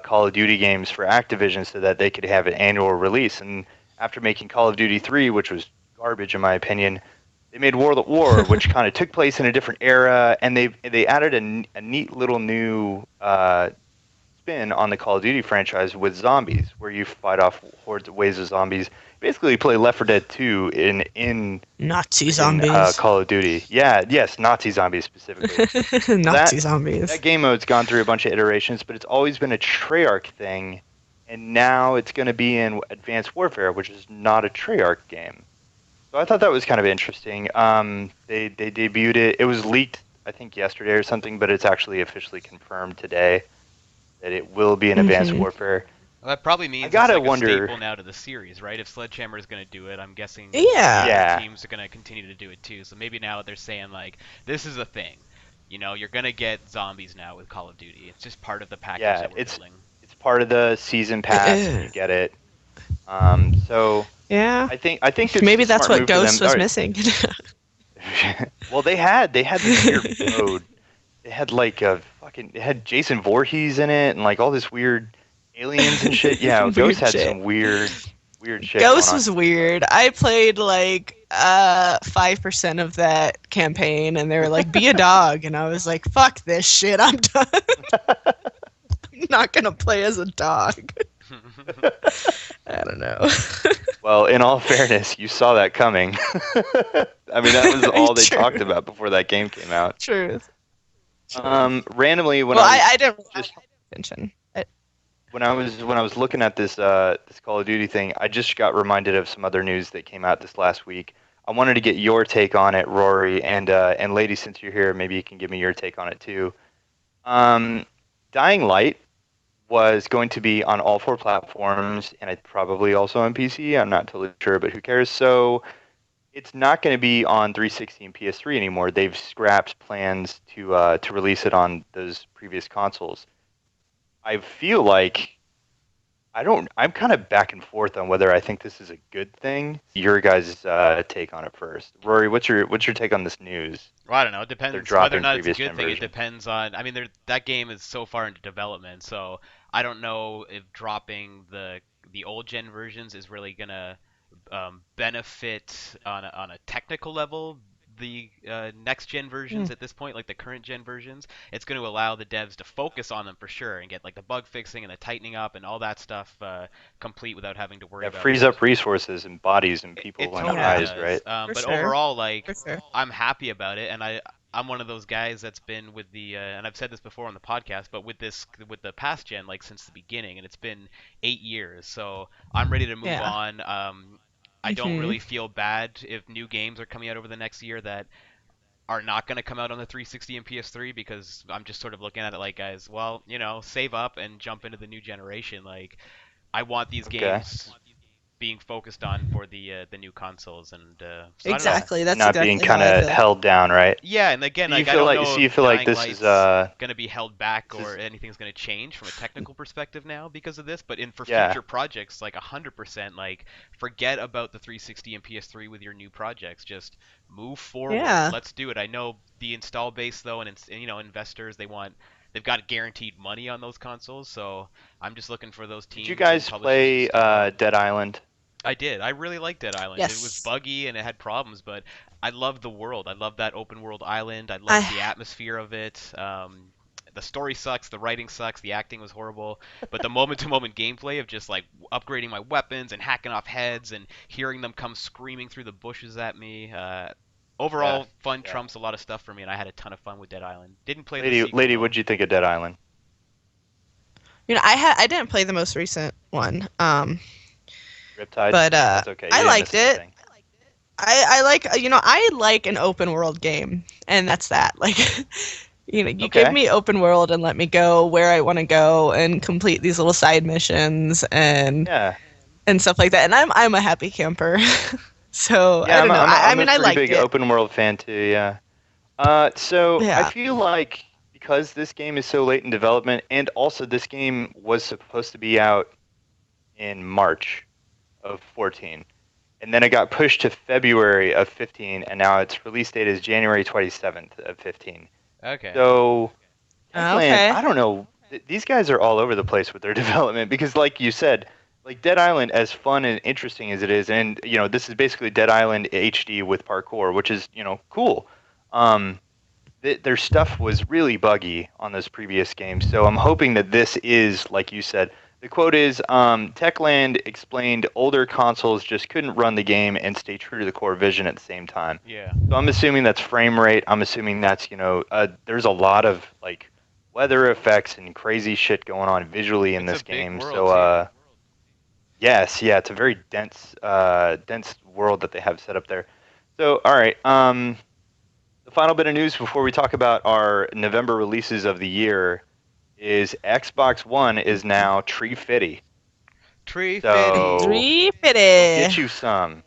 Call of Duty games for Activision so that they could have an annual release. And after making Call of Duty 3, which was garbage in my opinion, they made World at War, which kind of took place in a different era, and they added a neat little new spin on the Call of Duty franchise with zombies, where you fight off hordes of waves of zombies. Basically, you play Left 4 Dead 2 in Nazi zombies. Call of Duty. Yes, Nazi zombies specifically. Nazi zombies. That game mode's gone through a bunch of iterations, but it's always been a Treyarch thing, and now it's going to be in Advanced Warfare, which is not a Treyarch game. So I thought that was kind of interesting. They debuted it. It was leaked, I think, yesterday or something, but it's actually officially confirmed today that it will be in Advanced Warfare. Well, that probably means I gotta it's like wonder, a staple now to the series, right? If Sledgehammer is going to do it, I'm guessing Yeah. teams are going to continue to do it too. So maybe now they're saying, like, this is a thing. You're going to get zombies now with Call of Duty. It's just part of the package that we're building. It's part of the season pass, and you get it. So Yeah. I think it's Maybe a that's smart what move for Ghost them. was All right. missing. Well, they had this weird mode. They had like it had Jason Voorhees in it and like all this weird aliens and shit. Yeah, Weird Ghost had shit. some weird shit. Ghost going was on. weird. I played like 5% of that campaign, and they were like, "Be a dog," and I was like, "Fuck this shit, I'm done. I'm not gonna play as a dog." I don't know. Well, in all fairness, you saw that coming. I mean, that was all they True. talked about before that game came out. Truth. Randomly, when Well, I I didn't just- mention. when I was looking at this this Call of Duty thing, I just got reminded of some other news that came out this last week. I wanted to get your take on it, Rory, and lady, since you're here, maybe you can give me your take on it too. Dying Light was going to be on all 4 platforms, and probably also on PC. I'm not totally sure, but who cares? So it's not going to be on 360 and PS3 anymore. They've scrapped plans to release it on those previous consoles. I feel like I'm kind of back and forth on whether I think this is a good thing. Your guys' take on it first. Rory, what's your take on this news? Well, I don't know. It depends They're whether or dropping not it's a previous good gen thing. It version. depends on. I mean, that game is so far into development, so I don't know if dropping the old gen versions is really gonna benefit on a technical level the next gen versions at this point, like the current gen versions. It's going to allow the devs to focus on them for sure and get like the bug fixing and the tightening up and all that stuff complete without having to worry It about frees it. up resources and bodies and people It and totally eyes, does. right? For But sure. overall, like, For sure. I'm happy about it, and I'm one of those guys that's been with the and I've said this before on the podcast, but with the past gen, like since the beginning, and it's been 8 years, so I'm ready to move Yeah. on. I don't really feel bad if new games are coming out over the next year that are not going to come out on the 360 and PS3, because I'm just sort of looking at it like, guys, well, save up and jump into the new generation. Like, I want these games being focused on for the new consoles, and so I don't know. Exactly. That's Not exactly being how kind I of feel. held down, right? Yeah, and again, Do you like, I feel don't like- know so you if feel like Dying this Light's is, going to be held back this or is- anything's going to change from a technical perspective now because of this, but for Yeah. future projects, like 100%, like, forget about the 360 and PS3 with your new projects. Just move forward. Yeah. Let's do it. I know the install base though, and investors, they've got guaranteed money on those consoles, so I'm just looking for those teams. Did you guys and play publishers to step up. Dead Island? I did. I really liked Dead Island. Yes. It was buggy and it had problems, but I loved the world. I loved that open world island. I loved I- the atmosphere of it. The story sucks, the writing sucks, the acting was horrible, but the moment-to-moment gameplay of just like upgrading my weapons and hacking off heads and hearing them come screaming through the bushes at me. Overall, fun trumps a lot of stuff for me, and I had a ton of fun with Dead Island. Didn't play the sequel, Lady, though. what'd you think of Dead Island? I didn't play the most recent one. Riptide? But, That's okay. You I didn't liked miss it. anything. I like I like an open world game, and that's that. Like, you Okay. give me open world and let me go where I want to go and complete these little side missions and Yeah. stuff like that. And I'm a happy camper. So Yeah, I don't know. I I'm mean, a I pretty liked big it. open world fan too. Yeah. So I Yeah. feel like because this game is so late in development, and also this game was supposed to be out in March of 14, and then it got pushed to February of 15, and now its release date is January 27th of 15. Okay. So, Techland, Okay. I don't know. These guys are all over the place with their development because, like you said, like Dead Island, as fun and interesting as it is, and this is basically Dead Island HD with parkour, which is cool. Their stuff was really buggy on those previous games, so I'm hoping that this is, like you said, the quote is, Techland explained older consoles just couldn't run the game and stay true to the core vision at the same time. Yeah. So I'm assuming that's frame rate. I'm assuming that's, there's a lot of, like, weather effects and crazy shit going on visually in It's this a big game. world, So, too. yes, yeah, it's a very dense world that they have set up there. So, all right, the final bit of news before we talk about our November releases of the year is Xbox One is now Tree Fitty. Tree So, Three fitty. get you some.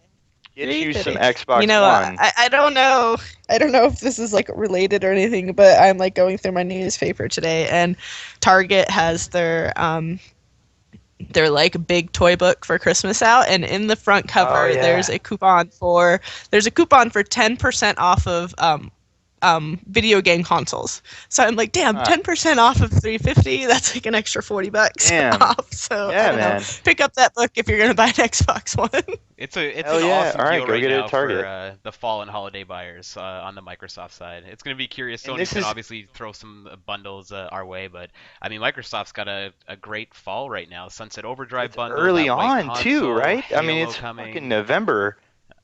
Get you some Xbox One. I don't know. I don't know if this is like related or anything, but I'm like going through my newspaper today, and Target has their like big toy book for Christmas out, and in the front cover yeah. there's a coupon for 10% off of video game consoles. So I'm like, damn, 10% off of $350. That's like an extra $40 Damn. off. So Yeah, I don't man. know. Pick up that book if you're gonna buy an Xbox One. It's Hell an yeah. awesome All right, deal go right get it at now Target. for the fall and holiday buyers on the Microsoft side. It's going to be curious. And Sony's this going is- to obviously throw some bundles our way, but I mean, Microsoft's got a great fall right now. Sunset Overdrive It's bundle, early that white on too, console, right? I mean, Halo it's coming. fucking November.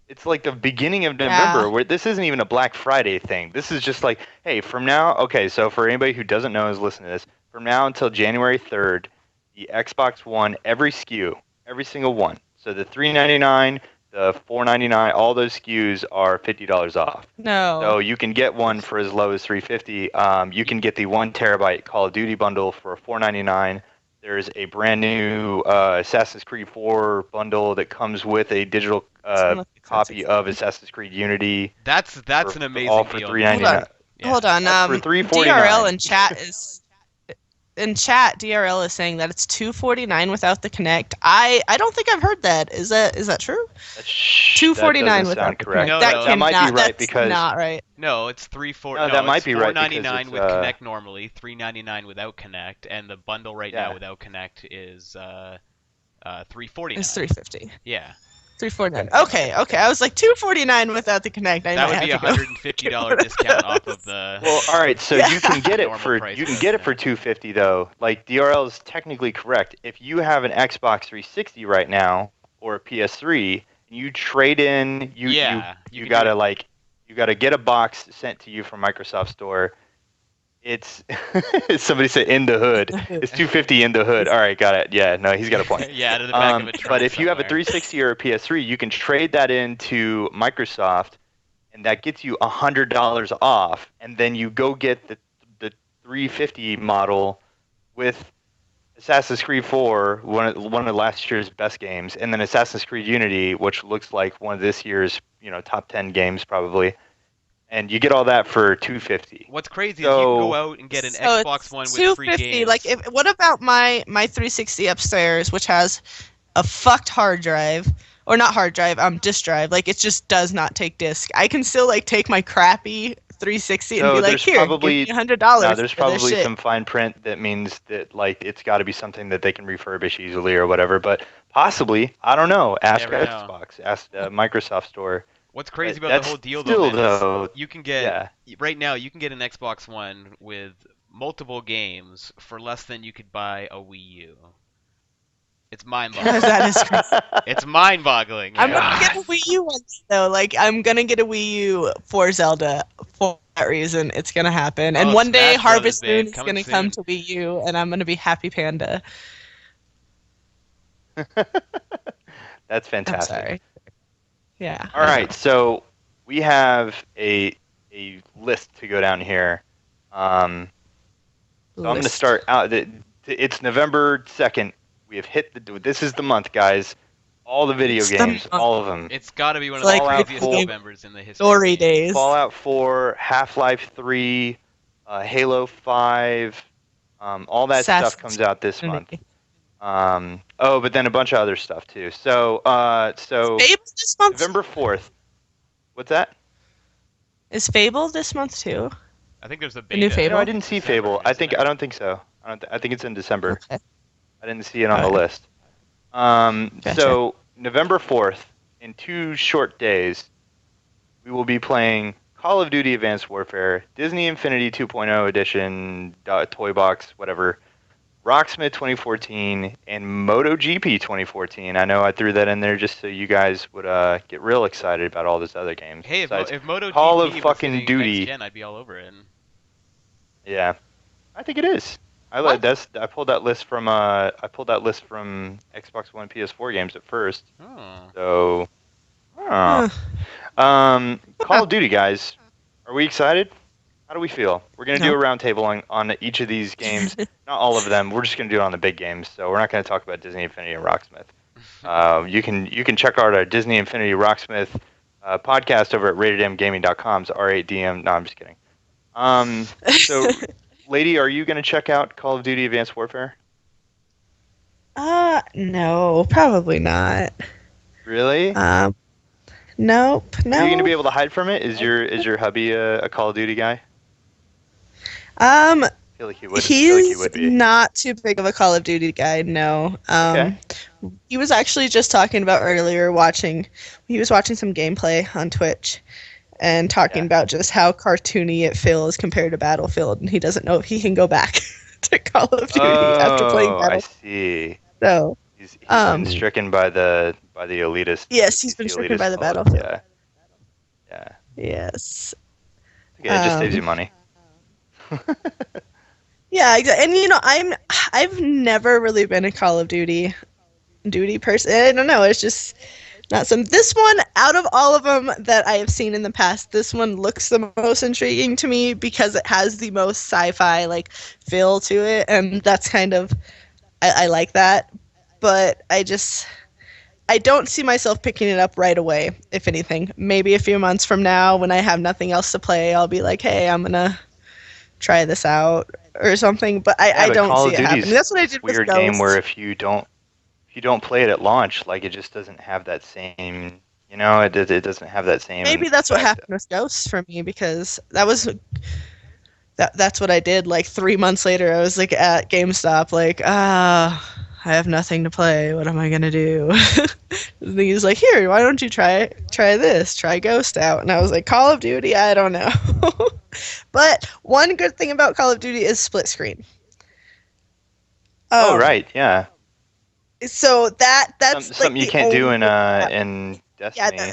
It's like the beginning of November. Yeah. Where this isn't even a Black Friday thing. This is just like, hey, from now. Okay, so for anybody who doesn't know is listening to this, from now until January 3rd, the Xbox One, every SKU, every single one. So the $399, the $499, all those SKUs are $50 off. No. So you can get one for as low as $350. You can get the 1 terabyte Call of Duty bundle for $499. There's a brand new Assassin's Creed 4 bundle that comes with a digital copy of Assassin's Creed Unity. That's an amazing all for deal. $399. Hold on. That's for $349. DRL in chat. DRL is saying that it's $249 without the Kinect. I don't think I've heard that. Is that true? $249 without the correct. Kinect. No, that no. That might be cannot- right that's because not right. No, it's that might be right because $499 it's, with Kinect normally, $399 without Kinect, and the bundle right now without Kinect is $349. It's $350. Yeah. $349. Okay. I was like $249 without the Kinect. That would be a $150 discount off of the. Well, all right, so you can get it normal for price. $250 though. Like DRL is technically correct. If you have an Xbox 360 right now or a PS3, you trade in. You can gotta get a box sent to you from Microsoft Store. It's somebody said in the hood. It's $250 in the hood. All right, got it. Yeah, no, he's got a point. Yeah, to the back of a truck But if you have a somewhere. 360 or a PS3, you can trade that into Microsoft, and that gets you $100 off. And then you go get the 350 model with Assassin's Creed 4, one of last year's best games, and then Assassin's Creed Unity, which looks like one of this year's top 10 games probably. And you get all that for $250. What's crazy is you can go out and get an Xbox One with free games. Like, what about my 360 upstairs, which has a fucked hard drive, or not hard drive, disk drive? Like, it just does not take disk. I can still like take my crappy 360 and be like, here, give me $100. No, there's for this probably shit. some fine print that means that like it's got to be something that they can refurbish easily or whatever. But possibly, I don't know. Ask Never know. Xbox, ask Microsoft Store. What's crazy But about that's the whole deal still, though, man, is though, you can get right now you can get an Xbox One with multiple games for less than you could buy a Wii U. It's mind-boggling. That is crazy. It's mind-boggling. I'm gonna get a Wii U one though. Like, I'm gonna get a Wii U for Zelda for that reason. It's gonna happen. And Oh, one day, Smash Harvest Brothers, babe, Moon is coming gonna come soon. to Wii U, and I'm gonna be Happy Panda. That's I'm fantastic. sorry. Yeah. All right, so we have a list to go down here. So I'm going to start out. It's November 2nd. We have hit this is the month, guys. All the video It's the games, month. all of them. It's got to be one of It's the like craziest Fallout Novembers in the history. Story of games. days. Fallout 4, Half-Life 3, Halo 5, all that stuff Assassin's comes out this month. Creed. But then a bunch of other stuff too. So Fable this month. November 4th. What's that? Is Fable this month too? I think there's a The beta. new Fable? No, I didn't see December, Fable. isn't it? I don't think so. I think it's in December. Okay. I didn't see it on the Alright. list. Gotcha. So November 4th, in 2 short days, we will be playing Call of Duty Advanced Warfare, Disney Infinity 2.0 Edition, Toy Box, whatever, Rocksmith 2014, and MotoGP 2014. I know I threw that in there just so you guys would get real excited about all this other games. Hey, if Besides MotoGP Call of was fucking hitting Duty. next gen, I'd be all over it. Yeah, I think it is. I pulled that list from Xbox One, PS4 games at first. Oh. So, Huh. Call of Duty, guys. Are we excited? How do we feel? We're gonna do No. a roundtable on each of these games. Not all of them. We're just gonna do it on the big games. So we're not gonna talk about Disney Infinity and Rocksmith. You can check out our Disney Infinity Rocksmith podcast over at ratedmgaming.com. It's R8DM. No, I'm just kidding. So, lady, are you gonna check out Call of Duty Advanced Warfare? No, probably not. Really? Nope, no. Are you gonna be able to hide from it? Is your hubby a Call of Duty guy? Um, I feel like he would. I feel like he he's would be. not too big of a Call of Duty guy. No. Okay. He was actually just talking about earlier he was watching some gameplay on Twitch and talking Yeah. about just how cartoony it feels compared to Battlefield, and he doesn't know if he can go back to Call of Duty after playing I Battlefield. see. So, He's Um, been stricken by the elitist. yes, he's been the stricken by elitist the call it. Battlefield. Yeah. Yes. Yeah, it just saves you money. Yeah, exactly. And I've never really been a Call of Duty person. I don't know. It's just not some. This one, out of all of them that I have seen in the past, this one looks the most intriguing to me because it has the most sci-fi like feel to it, and that's kind of I like that. But I don't see myself picking it up right away. If anything, maybe a few months from now, when I have nothing else to play, I'll be like, hey, I'm gonna try this out or something. But I but don't Call see of it happening. Duty's That's what I this did with weird Ghost. game where if you don't play it at launch, like it just doesn't have that same. It doesn't have that same. Maybe that's what effect. happened with Ghost for me because that's what I did. Like 3 months later, I was like at GameStop, like I have nothing to play. What am I gonna do? And he was like, here, why don't you try this? Try Ghost out. And I was like, Call of Duty? I don't know. But one good thing about Call of Duty is split screen. Oh right, yeah. So that's Something like you the can't do in only- Destiny.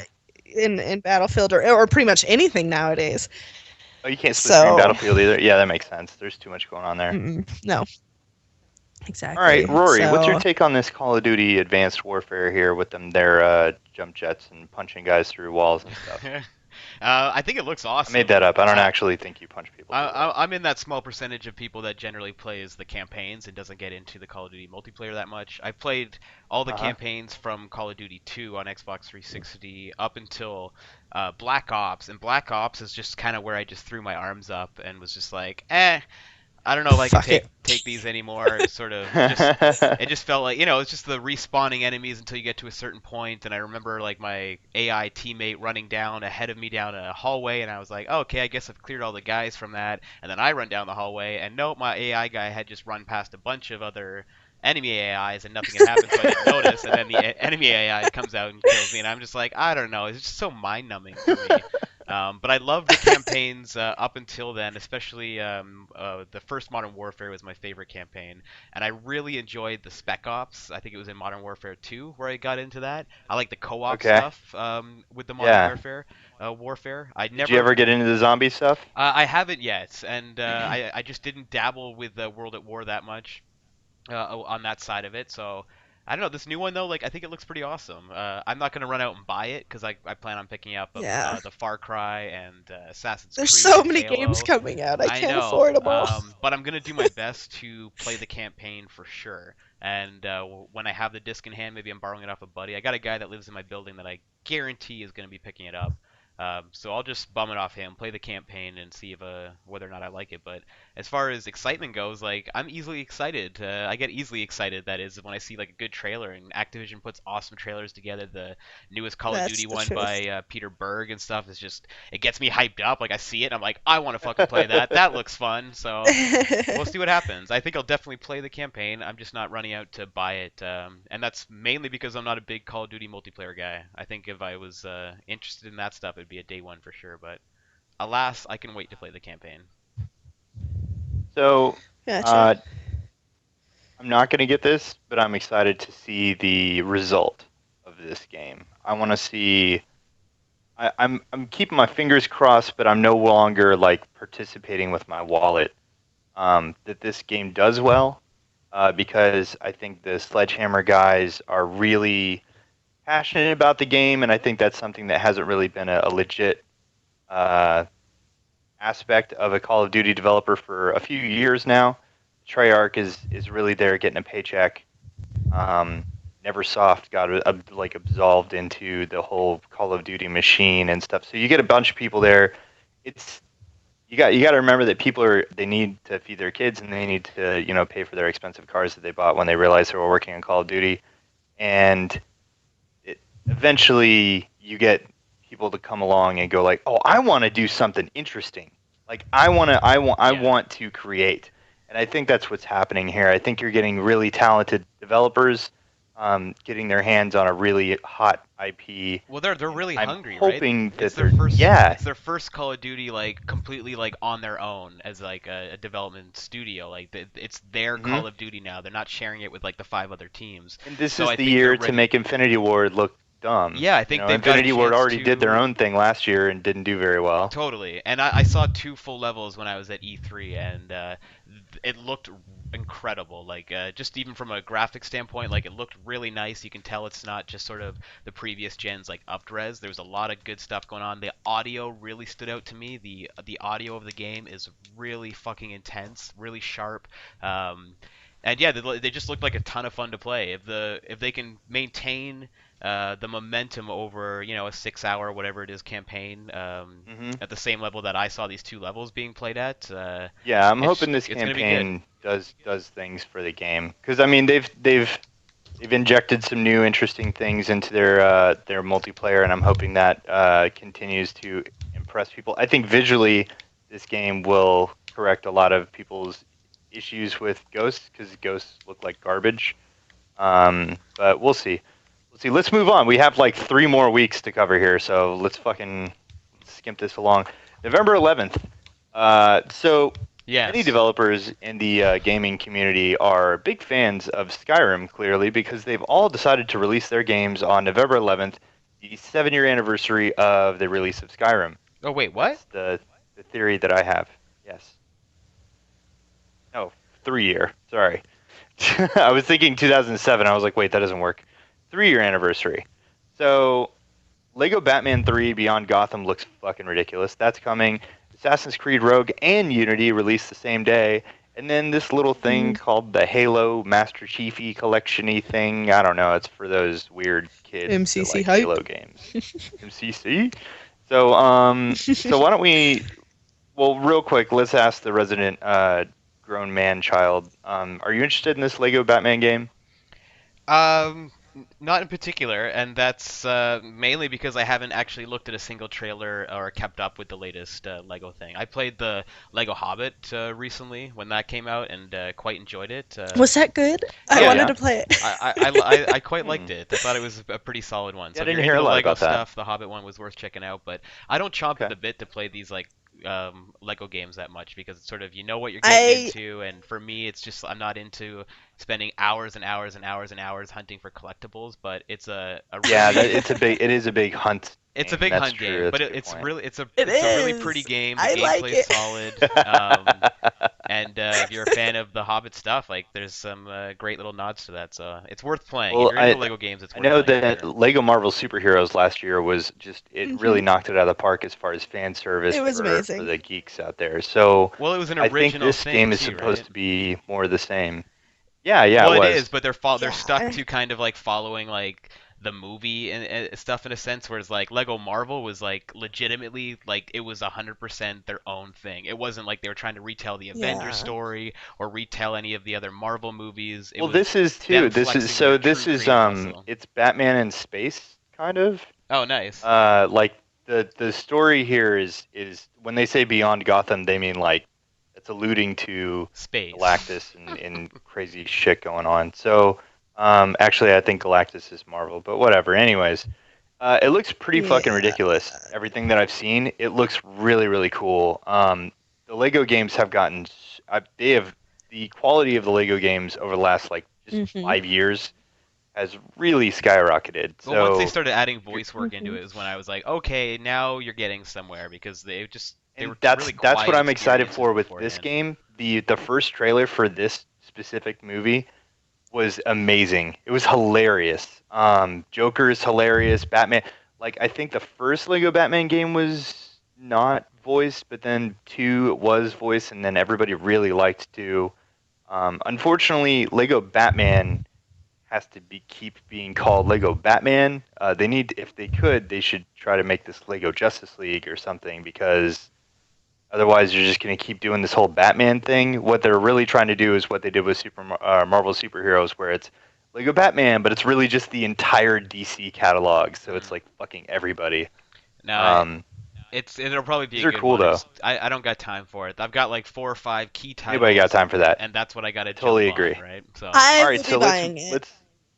in Battlefield or pretty much anything nowadays. Oh, you can't split screen So- Battlefield either. Yeah, that makes sense. There's too much going on there. No. Exactly. All right, Rory, what's your So- take on this Call of Duty Advanced Warfare here with their jump jets and punching guys through walls and stuff? I think it looks I awesome. made that up. I don't actually think you punch people. I'm in that small percentage of people that generally plays the campaigns and doesn't get into the Call of Duty multiplayer that much. I've played all the campaigns from Call of Duty 2 on Xbox 360 up until Black Ops, and Black Ops is just kind of where I just threw my arms up and was just like, I don't know if I can Fuck take these anymore. It sort of it just felt like, it's just the respawning enemies until you get to a certain point. And I remember like my AI teammate running down ahead of me down a hallway, and I was like, oh, okay, I guess I've cleared all the guys from that. And then I run down the hallway, and nope, my AI guy had just run past a bunch of other enemy AIs and nothing had happened, so I didn't notice. And then the enemy AI comes out and kills me, and I'm just like, I don't know, it's just so mind-numbing for me. But I loved the campaigns up until then, especially the first Modern Warfare was my favorite campaign, and I really enjoyed the Spec Ops. I think it was in Modern Warfare 2 where I got into that. I like the co-op stuff with the Modern Warfare. Did you ever get into the zombie stuff? I haven't yet, and I just didn't dabble with World at War that much on that side of it, so I don't know. This new one though, like I think it looks pretty awesome. I'm not gonna run out and buy it because I plan on picking up the Far Cry and Assassin's Creed. There's so and many Halo. games coming out. I can't know, afford them all. But I'm gonna do my best to play the campaign for sure. And when I have the disc in hand, maybe I'm borrowing it off a buddy. I got a guy that lives in my building that I guarantee is going to be picking it up. So I'll just bum it off him, play the campaign, and see if whether or not I like it. But as far as excitement goes, like I'm easily excited. I get easily excited. That is when I see like a good trailer, and Activision puts awesome trailers together. The newest Call of That's Duty the one truth. by Peter Berg and stuff is just it gets me hyped up. Like I see it, and I'm like I want to fucking play that. That looks fun. So we'll see what happens. I think I'll definitely play the campaign. I'm just not running out to buy it, and that's mainly because I'm not a big Call of Duty multiplayer guy. I think if I was interested in that stuff, it'd be a day one for sure. But alas, I can wait to play the campaign. So, Gotcha. I'm not going to get this, but I'm excited to see the result of this game. I want to see. I'm keeping my fingers crossed, but I'm no longer like participating with my wallet. That this game does well, because I think the Sledgehammer guys are really passionate about the game, and I think that's something that hasn't really been a legit aspect of a Call of Duty developer for a few years now. Treyarch is really there getting a paycheck. Neversoft got like absolved into the whole Call of Duty machine and stuff. So you get a bunch of people there. It's you got to remember that they need to feed their kids, and they need to pay for their expensive cars that they bought when they realized they were working on Call of Duty. And eventually you get people to come along and go like, oh, I want to do something interesting. Like I want to create. And I think that's what's happening here. I think you're getting really talented developers getting their hands on a really hot IP. Well, they're really I'm hungry, hoping right? that It's their they're first, yeah. it's their first Call of Duty like completely like on their own as like a development studio. Like it's their Call of Duty now. They're not sharing it with like the 5 other teams. And this So is I the think year they're to ready. make Infinity Ward look dumb. Yeah, I think they've got a Infinity Ward chance already did their to- own thing last year and didn't do very well. Totally. And I saw 2 full levels when I was at E3, and it looked incredible. Like, just even from a graphic standpoint, like, it looked really nice. You can tell it's not just sort of the previous gens, like, up-res. There was a lot of good stuff going on. The audio really stood out to me. The audio of the game is really fucking intense, really sharp. And yeah, they just looked like a ton of fun to play. If they can maintain the momentum over a 6-hour whatever it is campaign at the same level that I saw these 2 levels being played at. Yeah, I'm hoping this it's gonna be campaign does things for the game, because I mean they've injected some new interesting things into their multiplayer, and I'm hoping that continues to impress people. I think visually this game will correct a lot of people's issues with Ghosts, because Ghosts look like garbage. But we'll see. Let's move on. We have like 3 more weeks to cover here, so let's fucking skimp this along. November 11th. So Yes. many developers in the gaming community are big fans of Skyrim, clearly, because they've all decided to release their games on November 11th, the 7-year anniversary of the release of Skyrim. Oh wait, what? That's the theory that I have. Yes. No, 3-year. Sorry. I was thinking 2007. I was like, wait, that doesn't work. 3-year anniversary. So, Lego Batman 3 Beyond Gotham looks fucking ridiculous. That's coming. Assassin's Creed Rogue and Unity released the same day. And then this little thing called the Halo Master Chiefy collection-y thing. I don't know. It's for those weird kids MCC that like hype. Halo games. MCC? So, so why don't we... Well, real quick, let's ask the resident grown man-child. Are you interested in this Lego Batman game? Not in particular, and that's mainly because I haven't actually looked at a single trailer or kept up with the latest Lego thing. I played the Lego Hobbit recently when that came out, and quite enjoyed it. Was that good? I yeah, wanted yeah. to play it. I quite liked it. I thought it was a pretty solid one. Yeah, I So if didn't you're hear a into lot Lego about that. stuff, the Hobbit one was worth checking out. But I don't chomp at Okay. the bit to play these like Lego games that much, because it's sort of what you're getting into, and for me it's just I'm not into spending hours and hours and hours and hours hunting for collectibles. But it's a really, Yeah, it is a big hunt. it's a game. big That's hunt true. game, That's but a good it's point. really it's a It really is. pretty game. The I like gameplay's it. solid. And if you're a fan of the Hobbit stuff, like there's some great little nods to that, so it's worth playing. Well, If you're into Lego games, it's I worth know playing for that sure. Lego Marvel Superheroes last year was just really knocked it out of the park as far as fan service It was for amazing. the geeks out there. So Well, it was an I think original this thing game is too, supposed right? to be more of the same. Yeah, well, it it was. is, but they're stuck to kind of like following like the movie and stuff in a sense, whereas like Lego Marvel was like legitimately like it was 100% their own thing. It wasn't like they were trying to retell the Avengers Yeah. story or retell any of the other Marvel movies. It Well, was this is them too. flexing their true creative muscle. It's Batman in space, kind of. Oh, nice. Like the story here is when they say beyond Gotham, they mean like it's alluding to Space. Galactus and crazy shit going on. So, actually, I think Galactus is Marvel, but whatever. Anyways, it looks pretty fucking ridiculous. Everything that I've seen, it looks really, really cool. The Lego games have gotten, they have the quality of the Lego games over the last like just 5 years has really skyrocketed. Well, So once they started adding voice work into it is when I was like, okay, now you're getting somewhere because they and were that's really that's what quiet I'm excited experiences for with this beforehand. game. The first trailer for this specific movie was amazing. It was hilarious. Joker is hilarious. Batman, like I think the first Lego Batman game was not voiced, but then 2 was voiced, and then everybody really liked 2. Unfortunately, Lego Batman has to keep being called Lego Batman. They need, if they could, they should try to make this Lego Justice League or something, because otherwise you're just going to keep doing this whole Batman thing. What they're really trying to do is what they did with Marvel superheroes, where it's Lego Batman, but it's really just the entire DC catalog. So it's like fucking everybody. Now, it'll probably be These a are good cool one. though. I don't got time for it. I've got like 4 or 5 key titles. Anybody got time for that? And that's what I got to Totally jump agree. on, right? So I All will right, be so buying it.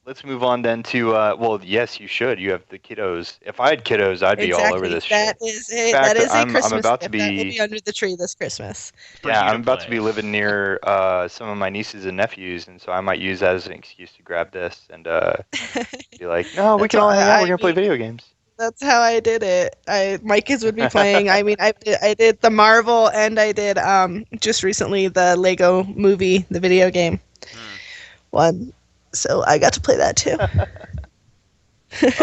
let's move on then to well, yes, you should. You have the kiddos. If I had kiddos, I'd be all over this That shit. is In a fact, that is a I'm Christmas about gift to that will be be under the tree this Christmas. for yeah, you to I'm about to play. be living near some of my nieces and nephews, and so I might use that as an excuse to grab this and be like, no, we That's can all why hang out. I We're gonna play mean, video games. That's how I did it. My kids would be playing. I mean, I did the Marvel and I did just recently the Lego Movie, the video game one. So I got to play that too.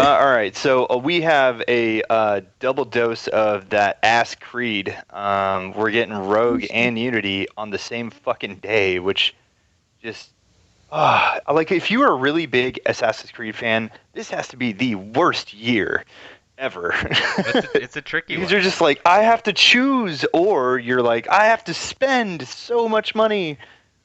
All right, so we have a double dose of that ass Creed. We're getting Rogue and Unity on the same fucking day, which just like if you are a really big Assassin's Creed fan, this has to be the worst year ever. It's a tricky because one. you're just like, I have to choose, or you're like, I have to spend so much money.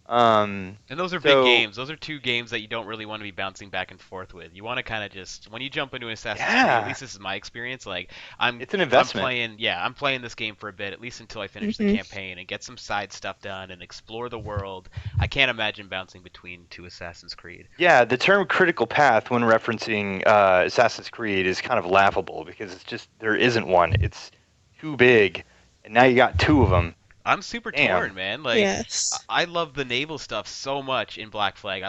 And those are big games. Those are 2 games that you don't really want to be bouncing back and forth with. You want to kind of just when you jump into Assassin's Creed, at least this is my experience. Like it's an investment. I'm playing this game for a bit, at least until I finish the campaign and get some side stuff done and explore the world. I can't imagine bouncing between 2 Assassin's Creed. Yeah, the term critical path when referencing Assassin's Creed is kind of laughable because it's just there isn't one. It's too big, and now you got 2 of them. I'm super torn, man. Like, yes. I love the naval stuff so much in Black Flag.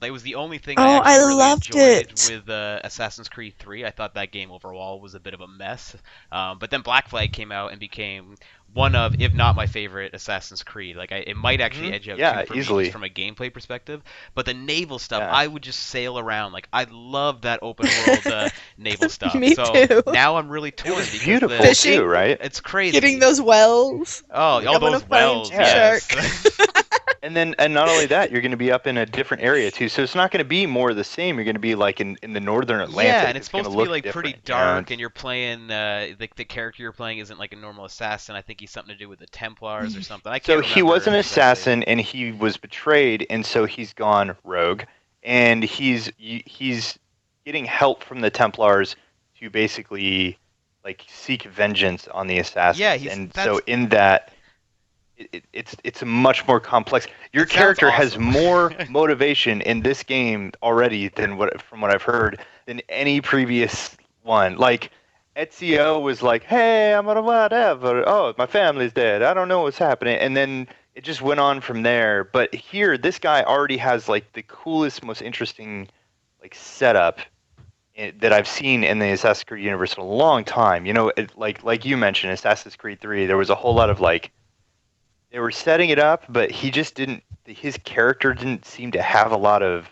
That was the only thing Oh, I actually I really loved enjoyed it. with Assassin's Creed 3. I thought that game overall was a bit of a mess. But then Black Flag came out and became one of, if not my favorite, Assassin's Creed. Like, it might actually edge out 2 for me easily. just from a gameplay perspective. But the naval stuff, I would just sail around. Like, I love that open world naval stuff. Me so too. now I'm really torn. It was because beautiful Fishing, too, right? It's crazy. Getting those wells. Oh, I'm all gonna those find wells. a Yes. shark. And not only that, you're going to be up in a different area too. So it's not going to be more of the same. You're going to be like in the northern Atlantic. Yeah, and it's supposed to be look like pretty different, you know? dark, and you're playing the character you're playing isn't like a normal assassin. I think he's something to do with the Templars or something. I can't So he was an remember exactly. assassin, and he was betrayed, and so he's gone rogue, and he's getting help from the Templars to basically like seek vengeance on the assassins. Yeah, and so in that. It's a much more complex. Your It sounds character has awesome. more motivation in this game already than from what I've heard than any previous one. Like Ezio was like, "Hey, I'm gonna whatever. Oh, my family's dead. I don't know what's happening." And then it just went on from there. But here, this guy already has like the coolest, most interesting like setup that I've seen in the Assassin's Creed universe in a long time. You know, like you mentioned, Assassin's Creed 3. There was a whole lot of like. They were setting it up, but he just didn't. His character didn't seem to have a lot of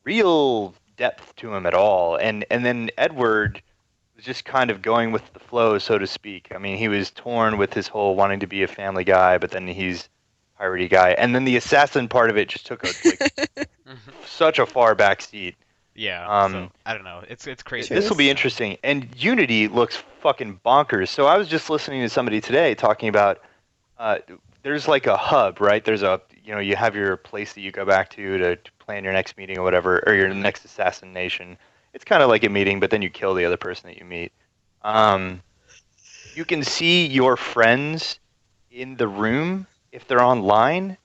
real depth to him at all. And then Edward was just kind of going with the flow, so to speak. I mean, he was torn with his whole wanting to be a family guy, but then he's piratey guy, and then the assassin part of it just took such a far back seat. Yeah. So I don't know. It's crazy. This will be interesting, and Unity looks fucking bonkers. So I was just listening to somebody today talking about there's like a hub, right? There's you have your place that you go back to plan your next meeting or whatever, or your next assassination. It's kind of like a meeting, but then you kill the other person that you meet. You can see your friends in the room if they're online,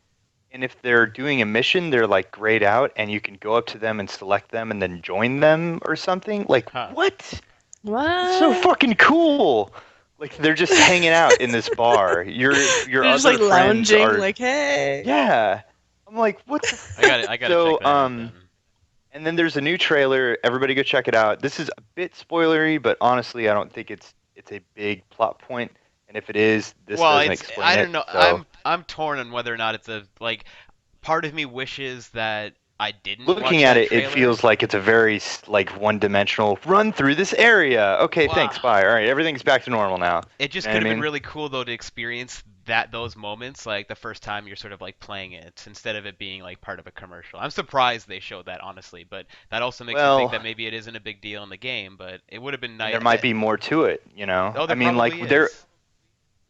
and if they're doing a mission, they're like grayed out, and you can go up to them and select them and then join them or something. Like, what? What? So fucking cool. Like, they're just hanging out in this bar. Your They're other just like friends lounging, are, like, hey. yeah. I'm like, what the I gotta check that out then. And then there's a new trailer. Everybody go check it out. This is a bit spoilery, but honestly, I don't think it's a big plot point. And if it is, this doesn't explain it. I don't know. So. I'm torn on whether or not it's a like. Part of me wishes that I didn't. Looking watch at that it, trailer. it feels like it's a very like one-dimensional run through this area. Okay, Wow. thanks, bye. All right, everything's back to normal now. It just You know could what I have been mean? really cool though to experience those moments like the first time you're sort of like playing it instead of it being like part of a commercial. I'm surprised they showed that honestly, but that also makes me think that maybe it isn't a big deal in the game, but it would have been nice. There might be more to it, you know. Oh, there I mean, like probably there. is.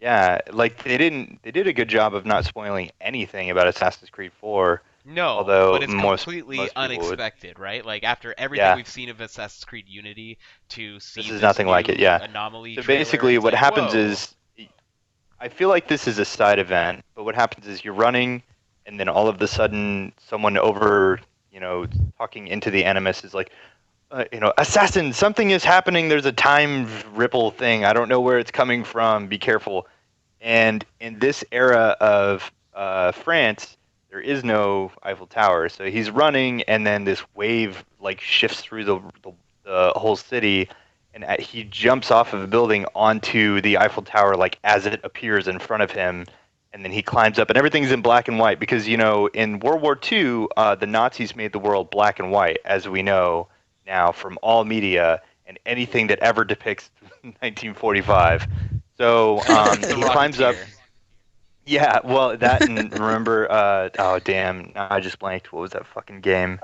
Yeah, like they did a good job of not spoiling anything about Assassin's Creed 4. No, although but it's most completely people would. unexpected, right? Like after everything Yeah. we've seen of Assassin's Creed Unity to see This is nothing like it, new yeah. anomaly So trailer, basically, it's what like, happens whoa. is, I feel like this is a side event, but what happens is you're running, and then all of a sudden, someone over, talking into the Animus is like, assassin, something is happening. There's a time ripple thing. I don't know where it's coming from. Be careful. And in this era of France, there is no Eiffel Tower. So he's running, and then this wave like shifts through the whole city, and he jumps off of a building onto the Eiffel Tower like as it appears in front of him, and then he climbs up, and everything's in black and white because in World War II, the Nazis made the world black and white, as we know now from all media and anything that ever depicts 1945. So he climbs up. Yeah, well, that and remember, oh damn, I just blanked. What was that fucking game?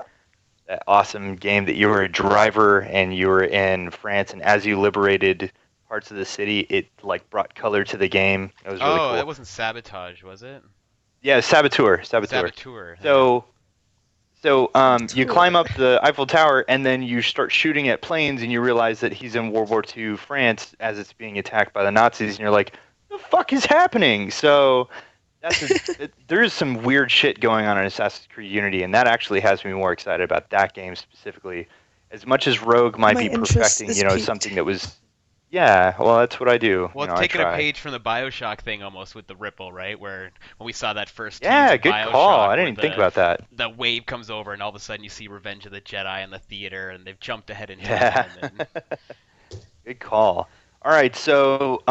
That awesome game that you were a driver and you were in France, and as you liberated parts of the city, it like brought color to the game. It was really cool. Oh, that wasn't Sabotage, was it? Yeah, Saboteur. Saboteur. So you climb up the Eiffel Tower, and then you start shooting at planes, and you realize that he's in World War II France as it's being attacked by the Nazis, and you're like, the fuck is happening? So there is some weird shit going on in Assassin's Creed Unity, and that actually has me more excited about that game specifically. As much as Rogue might My be interest perfecting, is piqued. something that was, yeah, well, that's what I do. Well, I it's taking a try. page from the Bioshock thing almost with the ripple, right? Where when we saw that first Yeah, tease of good Bioshock, call. I where didn't even think about that. The wave comes over, and all of a sudden you see Revenge of the Jedi in the theater, and they've jumped ahead in Yeah. time. And Good call. All right, so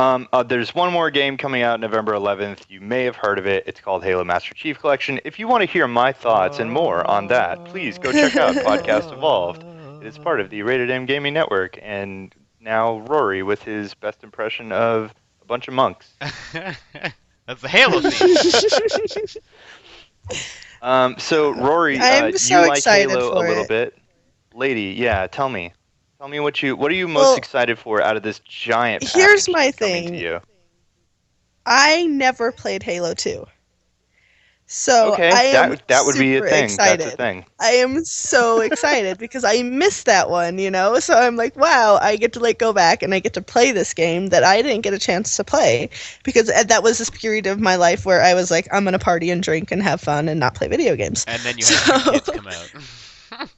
there's one more game coming out November 11th. You may have heard of it. It's called Halo Master Chief Collection. If you want to hear my thoughts and more on that, please go check out Podcast Evolved. It is part of the Rated M Gaming Network, and now Rory with his best impression of a bunch of monks. That's the Halo theme. So Rory, I'm you so like excited Halo a for little it. bit. Lady, yeah, tell me what are you most Well, excited for out of this giant here's package my that's coming thing. to you? I never played Halo 2. So Okay, I am that would be a super thing. excited. That's a thing. I am so excited because I missed that one, So I'm like, wow, I get to like go back and I get to play this game that I didn't get a chance to play because that was this period of my life where I was like, I'm gonna party and drink and have fun and not play video games. And then you had two kids come out.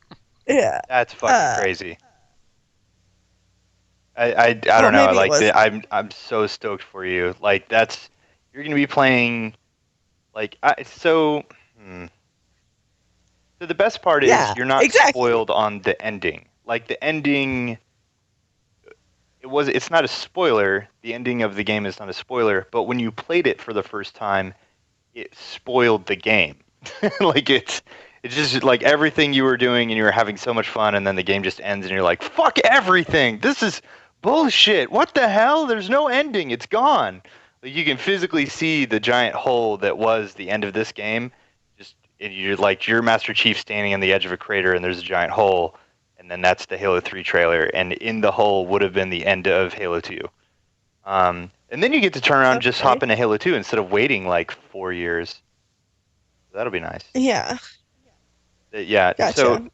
Yeah. That's fucking crazy. I Well, don't know. maybe it Like was. I'm so stoked for you. Like you're gonna be playing. Like so the best part is Yeah, you're not exactly. spoiled on the ending. Like the ending. It's not a spoiler. The ending of the game is not a spoiler. But when you played it for the first time, it spoiled the game. Like it's just like everything you were doing and you were having so much fun, and then the game just ends and you're like, fuck everything. This is bullshit. What the hell? There's no ending. It's gone. Like, you can physically see the giant hole that was the end of this game. You're like your Master Chief standing on the edge of a crater, and there's a giant hole, and then that's the Halo 3 trailer. And in the hole would have been the end of Halo 2. And then you get to turn around and just hop into Halo 2 instead of waiting like 4 years. That'll be nice. Yeah. Yeah. Gotcha. So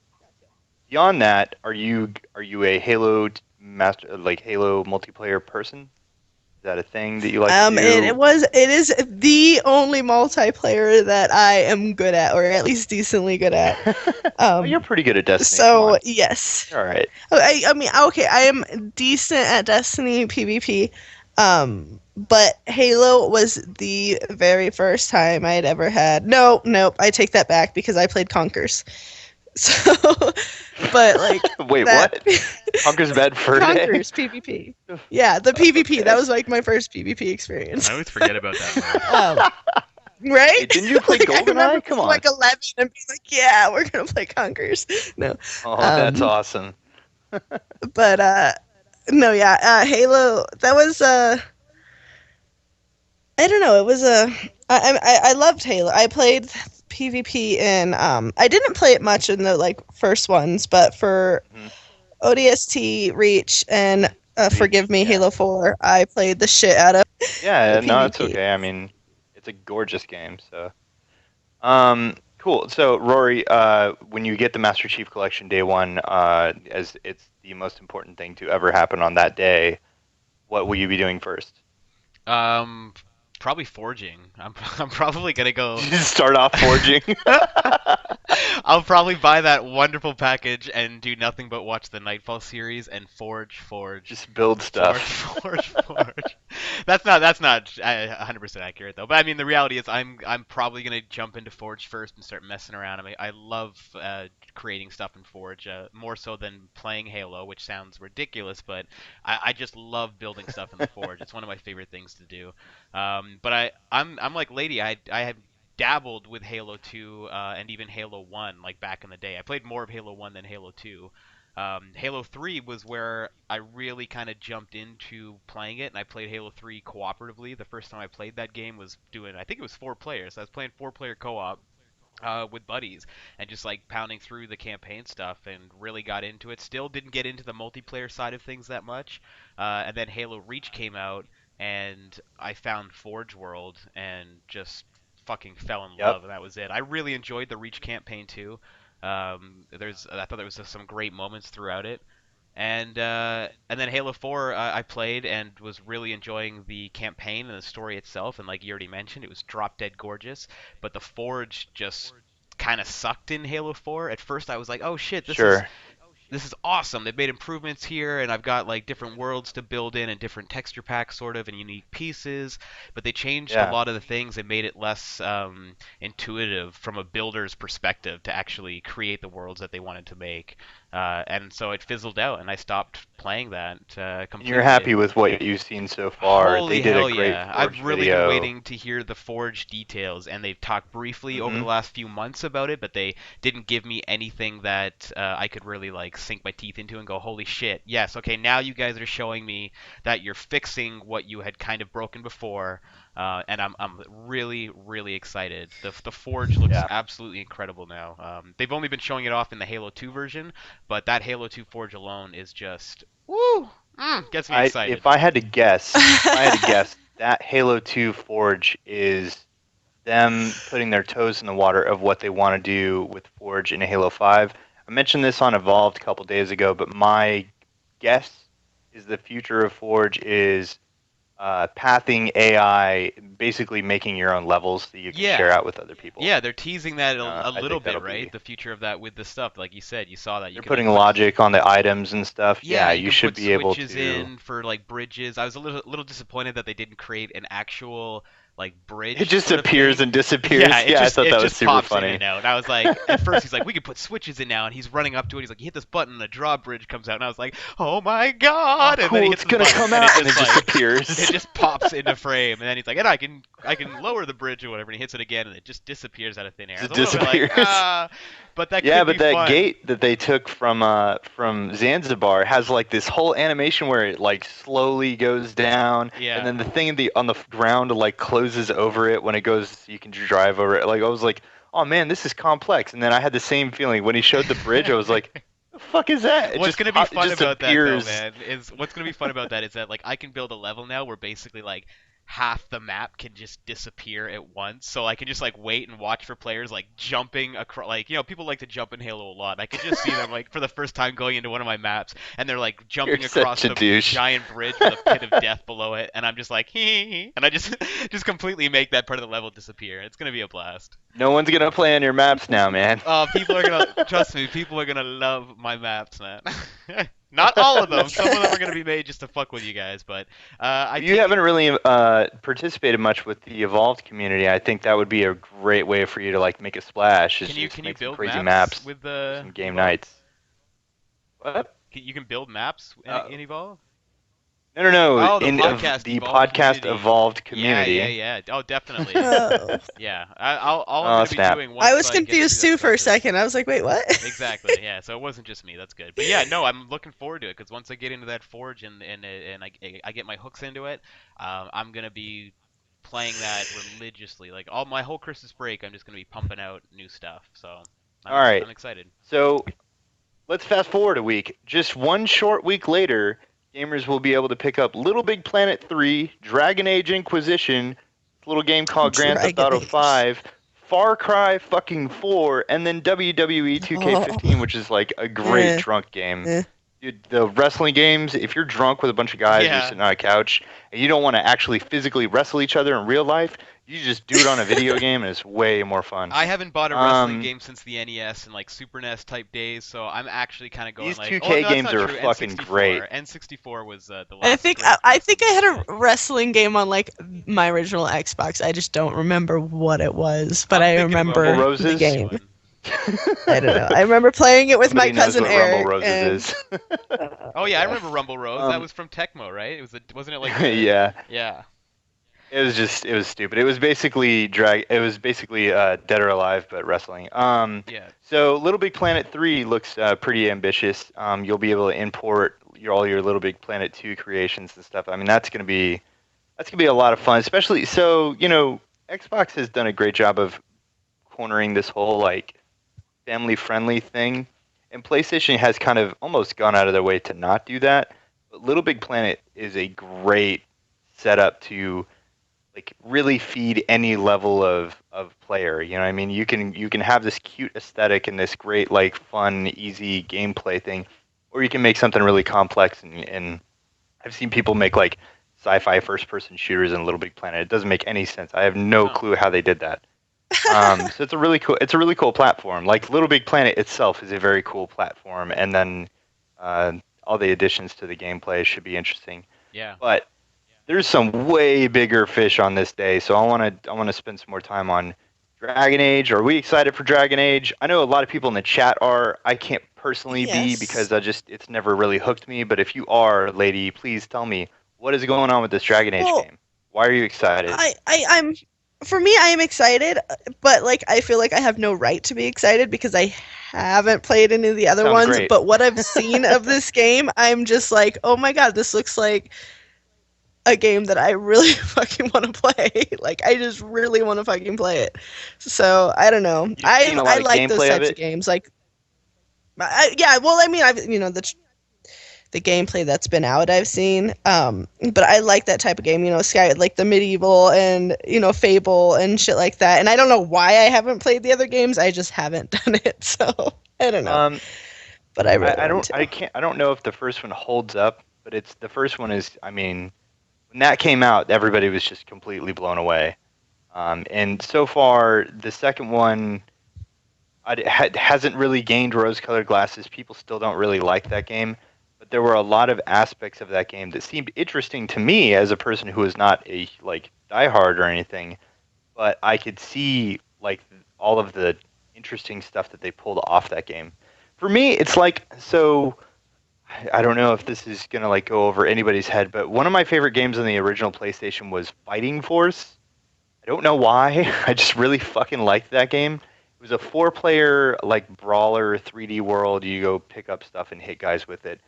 beyond that, are you a Halo Halo multiplayer person? Is that a thing that you like to do? It is the only multiplayer that I am good at, or at least decently good at. You're pretty good at Destiny. So yes. All right. I mean, okay, I am decent at Destiny PvP. But Halo was the very first time I had ever had. Nope, I take that back because I played Conkers. So, but like. Wait, what? Conker's Bad Fur Day? Conkers PvP. Yeah, the PvP. That was like my first PvP experience. I always forget about that. Right? Hey, didn't you play GoldenEye? Come on. Like 11 and be like, yeah, we're gonna play Conkers. No. Oh, that's awesome. But no, yeah, Halo. That was I don't know. It was I loved Halo. I played PvP in I didn't play it much in the like first ones, but for ODST, Reach, and forgive me, Halo 4, I played the shit out of. Yeah, no, it's okay. I mean, it's a gorgeous game. So, cool. So, Rory, when you get the Master Chief Collection day one, as it's the most important thing to ever happen on that day, what will you be doing first? Probably forging. I'm probably gonna go start off forging. I'll probably buy that wonderful package and do nothing but watch the Nightfall series and forge. Just build stuff. Forge. That's not 100% accurate though. But I mean, the reality is, I'm probably gonna jump into Forge first and start messing around. I mean, I love creating stuff in Forge more so than playing Halo, which sounds ridiculous, but I just love building stuff in the Forge. It's one of my favorite things to do. But I'm like Lady. I have dabbled with Halo 2 and even Halo 1 like back in the day. I played more of Halo 1 than Halo 2. Halo 3 was where I really kind of jumped into playing it, and I played Halo 3 cooperatively. The first time I played that game was I think it was 4 players. I was playing 4-player co-op with buddies and just like pounding through the campaign stuff and really got into it. Still didn't get into the multiplayer side of things that much. And then Halo Reach came out, and I found Forge World and just fucking fell in love, and that was it. I really enjoyed the Reach campaign too. I thought there was some great moments throughout it, and then Halo 4 I played and was really enjoying the campaign and the story itself. And like you already mentioned, it was drop dead gorgeous. But the Forge just kind of sucked in Halo 4. At first, I was like, oh shit, this is awesome. They've made improvements here, and I've got like different worlds to build in and different texture packs sort of and unique pieces. But they changed a lot of the things and made it less intuitive from a builder's perspective to actually create the worlds that they wanted to make. And so it fizzled out, and I stopped playing that completely. You're happy with what you've seen so far? Holy they did hell a great yeah. Forge I've really video. been waiting to hear the Forge details, and they've talked briefly over the last few months about it, but they didn't give me anything that I could really like sink my teeth into and go, holy shit, yes, okay, now you guys are showing me that you're fixing what you had kind of broken before. And I'm really, really excited. The Forge looks absolutely incredible now. They've only been showing it off in the Halo 2 version, but that Halo 2 Forge alone is just woo, gets me excited. If I had to guess, that Halo 2 Forge is them putting their toes in the water of what they want to do with Forge in Halo 5. I mentioned this on Evolved a couple days ago, but my guess is the future of Forge is pathing AI, basically making your own levels that you can share out with other people. Yeah, they're teasing that a little bit, right? The future of that with the stuff, like you said, you saw that. They're putting logic on the items and stuff. Yeah, you should be able to. Switches in for like bridges. I was a little disappointed that they didn't create an actual like bridge. It just appears and disappears. Yeah, I thought that was super funny. And I was like, at first he's like, we could put switches in now, and he's running up to it. He's like, you hit this button, and a drawbridge comes out, and I was like, oh my god! And cool, then he hits it's gonna come out, and it just appears. It just pops into frame, and then he's like, and I can lower the bridge or whatever, and he hits it again, and it just disappears out of thin air. It disappears. Like, But that Yeah, could but be that fun. gate that they took from Zanzibar has like this whole animation where it like slowly goes down, Yeah. and then the thing on the ground like closes over it when it goes. You can drive over it. Like I was like, oh man, this is complex. And then I had the same feeling when he showed the bridge. I was like, the fuck is that? It What's just gonna be it fun just about that though, appears. man, is what's gonna be fun about that is that like I can build a level now where basically like half the map can just disappear at once. So I can just like wait and watch for players like jumping across. Like people like to jump in Halo a lot. I could just see them like for the first time going into one of my maps, and they're like jumping You're across such a the douche. giant bridge with a pit of death below it, and I'm just like hee, and I just just completely make that part of the level disappear. It's gonna be a blast. No one's gonna play on your maps now, man. People are gonna trust me. People are gonna love my maps, man. Not all of them. Some of them are gonna be made just to fuck with you guys, but You haven't really participated much with the Evolved community. I think that would be a great way for you to like make a splash. Is Can you just can you make some build crazy maps maps with the some game Evolve? nights? What? You can build maps in Evolve? No. Oh, the In podcast the Evolved podcast community. Evolved community. Yeah. Oh, definitely. Oh. Yeah. All Oh, I'm gonna snap. be doing once I was get through confused that too for a stuff is- second. I was like, wait, what? Exactly. Yeah. So it wasn't just me. That's good. But yeah, no, I'm looking forward to it because once I get into that forge and I get my hooks into it, I'm gonna be playing that religiously. Like all my whole Christmas break, I'm just gonna be pumping out new stuff. So All right. I'm excited. So let's fast forward a week. Just one short week later, gamers will be able to pick up Little Big Planet 3, Dragon Age Inquisition, a little game called Grand Theft Dragon Auto Age. 5, Far Cry fucking 4, and then WWE 2K15, which is like a great Eh. drunk game. Eh. Dude, the wrestling games, if you're drunk with a bunch of guys, Yeah. you're sitting on a couch, and you don't want to actually physically wrestle each other in real life, you just do it on a video game, and it's way more fun. I haven't bought a wrestling Um, game since the NES and like Super NES type days, so I'm actually kind of going These like 2K oh, no, that's games not are true. fucking N64. great. N64 was the last. I think great I think I had console. a wrestling game on like my original Xbox. I just don't remember what it was, but I I'm thinking about remember Rumble the Roses? game. I don't know. I remember playing it with Somebody my cousin knows what Eric. Rumble Roses and- is. Oh yeah, I remember Rumble Rose. that Um, was from Tecmo, right? Wasn't it like? Yeah. Yeah. It was stupid. It was basically Dead or Alive, but wrestling. Yeah. So Little Big Planet 3 looks pretty ambitious. You'll be able to import all your Little Big Planet 2 creations and stuff. I mean, that's gonna be a lot of fun. Especially Xbox has done a great job of cornering this whole like family friendly thing, and PlayStation has kind of almost gone out of their way to not do that. But Little Big Planet is a great setup to like really feed any level of player. You know what I mean? You can have this cute aesthetic and this great like fun, easy gameplay thing, or you can make something really complex and I've seen people make like sci-fi first-person shooters in Little Big Planet. It doesn't make any sense. I have no clue how they did that. So it's a really cool platform. Like Little Big Planet itself is a very cool platform, and then all the additions to the gameplay should be interesting. Yeah. But there's some way bigger fish on this day, so I want to spend some more time on Dragon Age. Are we excited for Dragon Age? I know a lot of people in the chat are. I can't personally be Yes. because it's never really hooked me. But if you are, lady, please tell me what is going on with this Dragon Age Well, game. Why are you excited? I'm for me, I am excited, but like I feel like I have no right to be excited because I haven't played any of the other Sounds ones. great. But what I've seen of this game, I'm just like, oh my god, this looks like a game that I really fucking want to play. Like I just really want to fucking play it. So I don't know. You've I seen a lot of like those gameplay of types of it? games. Like, yeah. Well, I mean, I've the gameplay that's been out I've seen. But I like that type of game, Sky, like the medieval and, Fable and shit like that. And I don't know why I haven't played the other games. I just haven't done it. So I don't know. But I really want to. I don't know if the first one holds up, but the first one is, I mean, when that came out, everybody was just completely blown away. And so far, the second one hasn't really gained rose-colored glasses. People still don't really like that game. But there were a lot of aspects of that game that seemed interesting to me as a person who is not a like diehard or anything. But I could see like all of the interesting stuff that they pulled off that game. For me, it's like I don't know if this is gonna like go over anybody's head, but one of my favorite games on the original PlayStation was Fighting Force. I don't know why. I just really fucking liked that game. It was a 4-player like brawler 3D world. You go pick up stuff and hit guys with it.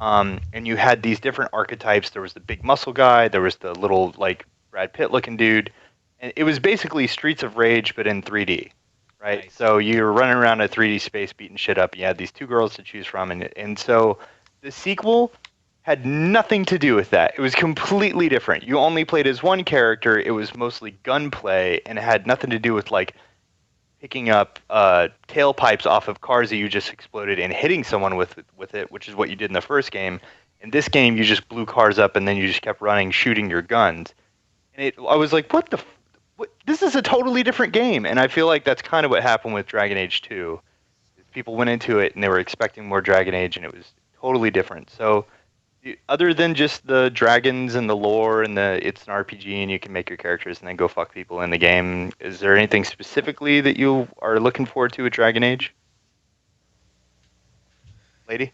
And you had these different archetypes. There was the big muscle guy. There was the little like Brad Pitt looking dude. And it was basically Streets of Rage, but in 3D, right? Nice. So you were running around a 3D space beating shit up. You had these 2 girls to choose from. And so the sequel had nothing to do with that. It was completely different. You only played as one character. It was mostly gunplay, and it had nothing to do with like picking up tailpipes off of cars that you just exploded and hitting someone with it, which is what you did in the first game. In this game, you just blew cars up and then you just kept running, shooting your guns. And I was like, what? This is a totally different game. And I feel like that's kind of what happened with Dragon Age 2. People went into it and they were expecting more Dragon Age, and it was totally different. So other than just the dragons and the lore and it's an RPG and you can make your characters and then go fuck people in the game, is there anything specifically that you are looking forward to with Dragon Age? Lady?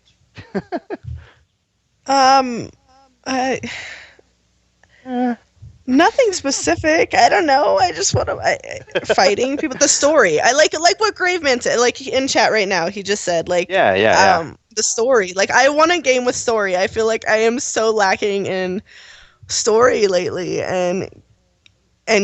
Nothing specific. I don't know. I just want to fighting people. The story. I like what Graveman said. Like in chat right now, he just said like Yeah. The story. Like I want a game with story. I feel like I am so lacking in story lately, and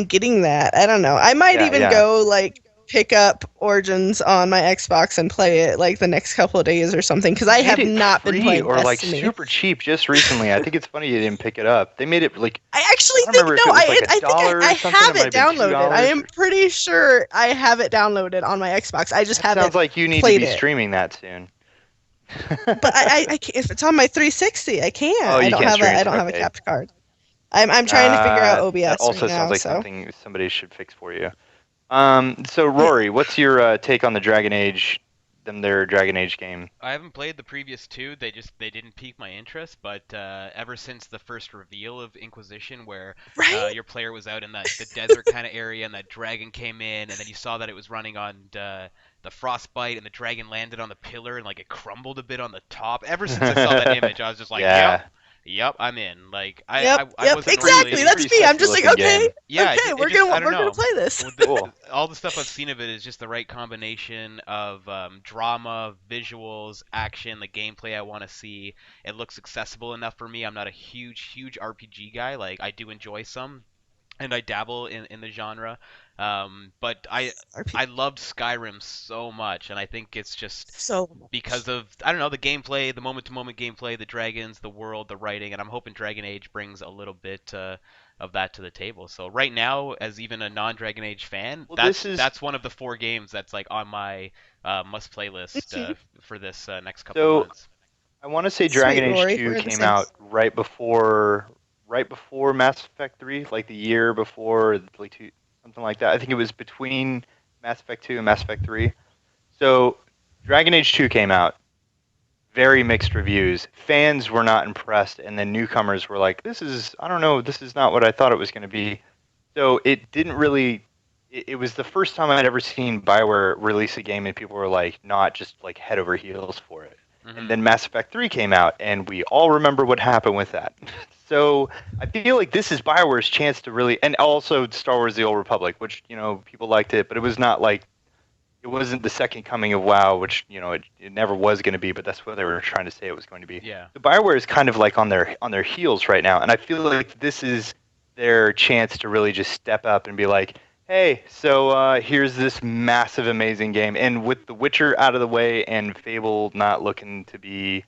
getting that. I don't know. I might even go like pick up Origins on my Xbox and play it like the next couple of days or something, because I have not been playing or like Destiny. super cheap just recently. I think it's funny you didn't pick it up. They made it like I actually I think remember if no. it was like I think I $1 or have something. it It might have been downloaded. I $2. am pretty sure I have it downloaded on my Xbox. I just haven't. Sounds like you need to played be it. streaming that soon. But I can't, if it's on my 360, I can't. Oh, you I don't can't have stream it, I don't have a okay. capture card. I'm trying to figure out OBS That also right now. sounds like So something somebody should fix for you. So Rory, what's your take on the Dragon Age, their Dragon Age game? I haven't played the previous 2. They didn't pique my interest. But ever since the first reveal of Inquisition, where your player was out in the desert kind of area, and that dragon came in, and then you saw that it was running on the frostbite, and the dragon landed on the pillar, and like it crumbled a bit on the top. Ever since I saw that image, I was just like, Yep, I'm in. Like I wasn't exactly. really... That's me. I'm just like, okay, Yeah, okay, we're gonna play this. All the stuff I've seen of it is just the right combination of drama, visuals, action, the gameplay I want to see. It looks accessible enough for me. I'm not a huge RPG guy. Like I do enjoy some, and I dabble in the genre. But I loved Skyrim so much, and I think it's just because of, I don't know, the gameplay, the moment-to-moment gameplay, the dragons, the world, the writing, and I'm hoping Dragon Age brings a little bit of that to the table. So right now, as even a non-Dragon Age fan, that's one of the 4 games that's like on my must-play list for this next couple of months. I want to say Dragon Age 2 came out right before Mass Effect 3, like the year before, like something like that. I think it was between Mass Effect 2 and Mass Effect 3. So Dragon Age 2 came out. Very mixed reviews. Fans were not impressed, and then newcomers were like, this is not what I thought it was going to be. So it didn't really... It was the first time I'd ever seen BioWare release a game and people were like, not just like head over heels for it. Mm-hmm. And then Mass Effect 3 came out, and we all remember what happened with that. So I feel like this is BioWare's chance to really... And also Star Wars The Old Republic, which, people liked it, but it was not like... It wasn't the second coming of WoW, which, it never was going to be, but that's what they were trying to say it was going to be. Yeah. The BioWare is kind of like on their heels right now, and I feel like this is their chance to really just step up and be like, hey, so here's this massive, amazing game. And with The Witcher out of the way and Fable not looking to be,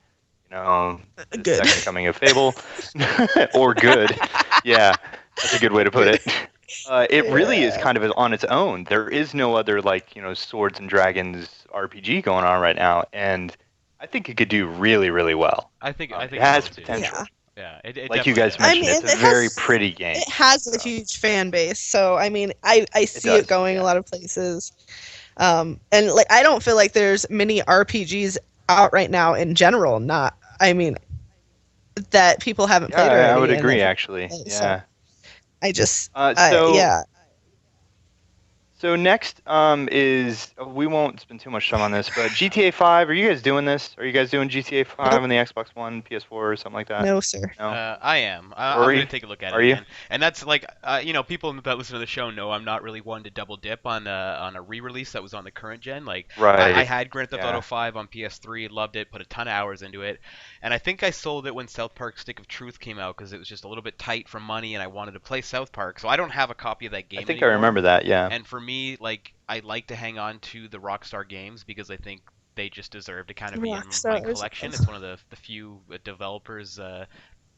the second coming of Fable, or good. Yeah, that's a good way to put it. It really is kind of on its own. There is no other Swords and Dragons RPG going on right now, and I think it could do really, really well. I think it has potential. Yeah, it like you guys mentioned, it's a very pretty game. It has a huge fan base, so I mean, I see it going a lot of places. And like I don't feel like there's many RPGs out right now in general. That people haven't played already. I would agree, actually. Yeah. I just, So So next is we won't spend too much time on this, but GTA 5. Are you guys doing this? Are you guys doing GTA 5 Nope. on the Xbox One, PS4, or something like that? No, sir. No. I am. I'm Rory? gonna take a look at it Are you? again. And that's like, people that listen to the show know I'm not really one to double dip on a re-release that was on the current gen. Like, Right. I had Grand Theft Yeah. Auto 5 on PS3, loved it, put a ton of hours into it, and I think I sold it when South Park: Stick of Truth came out because it was just a little bit tight for money, and I wanted to play South Park. So I don't have a copy of that game I think anymore. I remember that. Yeah. And for me, like, I like to hang on to the Rockstar games because I think they just deserve to kind of be in my Rockstar is collection. awesome. It's one of the few developers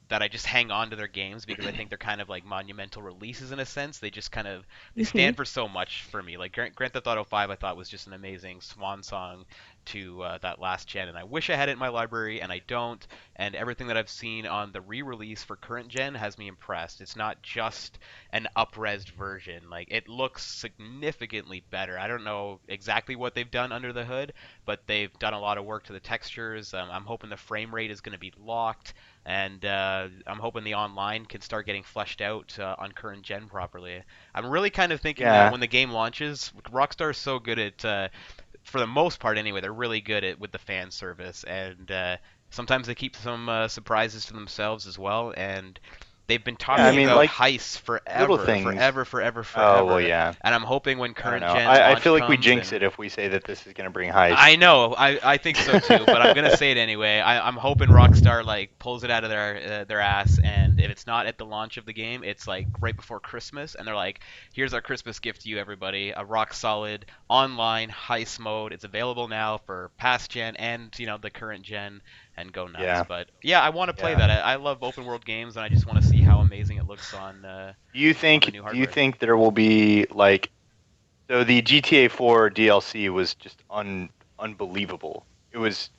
that I just hang on to their games because I think they're kind of like monumental releases in a sense. They just kind of they stand for so much for me. Like Grand Theft Auto 5, I thought was just an amazing swan song to that last gen, and I wish I had it in my library, and I don't. And everything that I've seen on the re-release for current gen has me impressed. It's not just an up-resed version. Like, it looks significantly better. I don't know exactly what they've done under the hood, but they've done a lot of work to the textures. I'm hoping the frame rate is going to be locked, and I'm hoping the online can start getting fleshed out on current gen properly. I'm really kind of thinking that when the game launches, Rockstar is so good at, for the most part anyway, they're really good at with the fan service, and sometimes they keep some surprises to themselves as well, and they've been talking about like, heists little things. forever. Oh, well, yeah. And I'm hoping when current gen I launch feel like we comes jinx and- it if we say that this is going to bring heist. I know, I think so too, but I'm gonna say it anyway. I'm hoping Rockstar like pulls it out of their ass, and if it's not at the launch of the game, it's like right before Christmas, and they're like, "Here's our Christmas gift to you, everybody: a rock solid online heist mode. It's available now for past gen and the current gen." And go nuts. Yeah. But yeah, I want to play that. I love open world games, and I just want to see how amazing it looks on. Do you think? on the new Do hardware. you think there will be like? So the GTA 4 DLC was just unbelievable. It was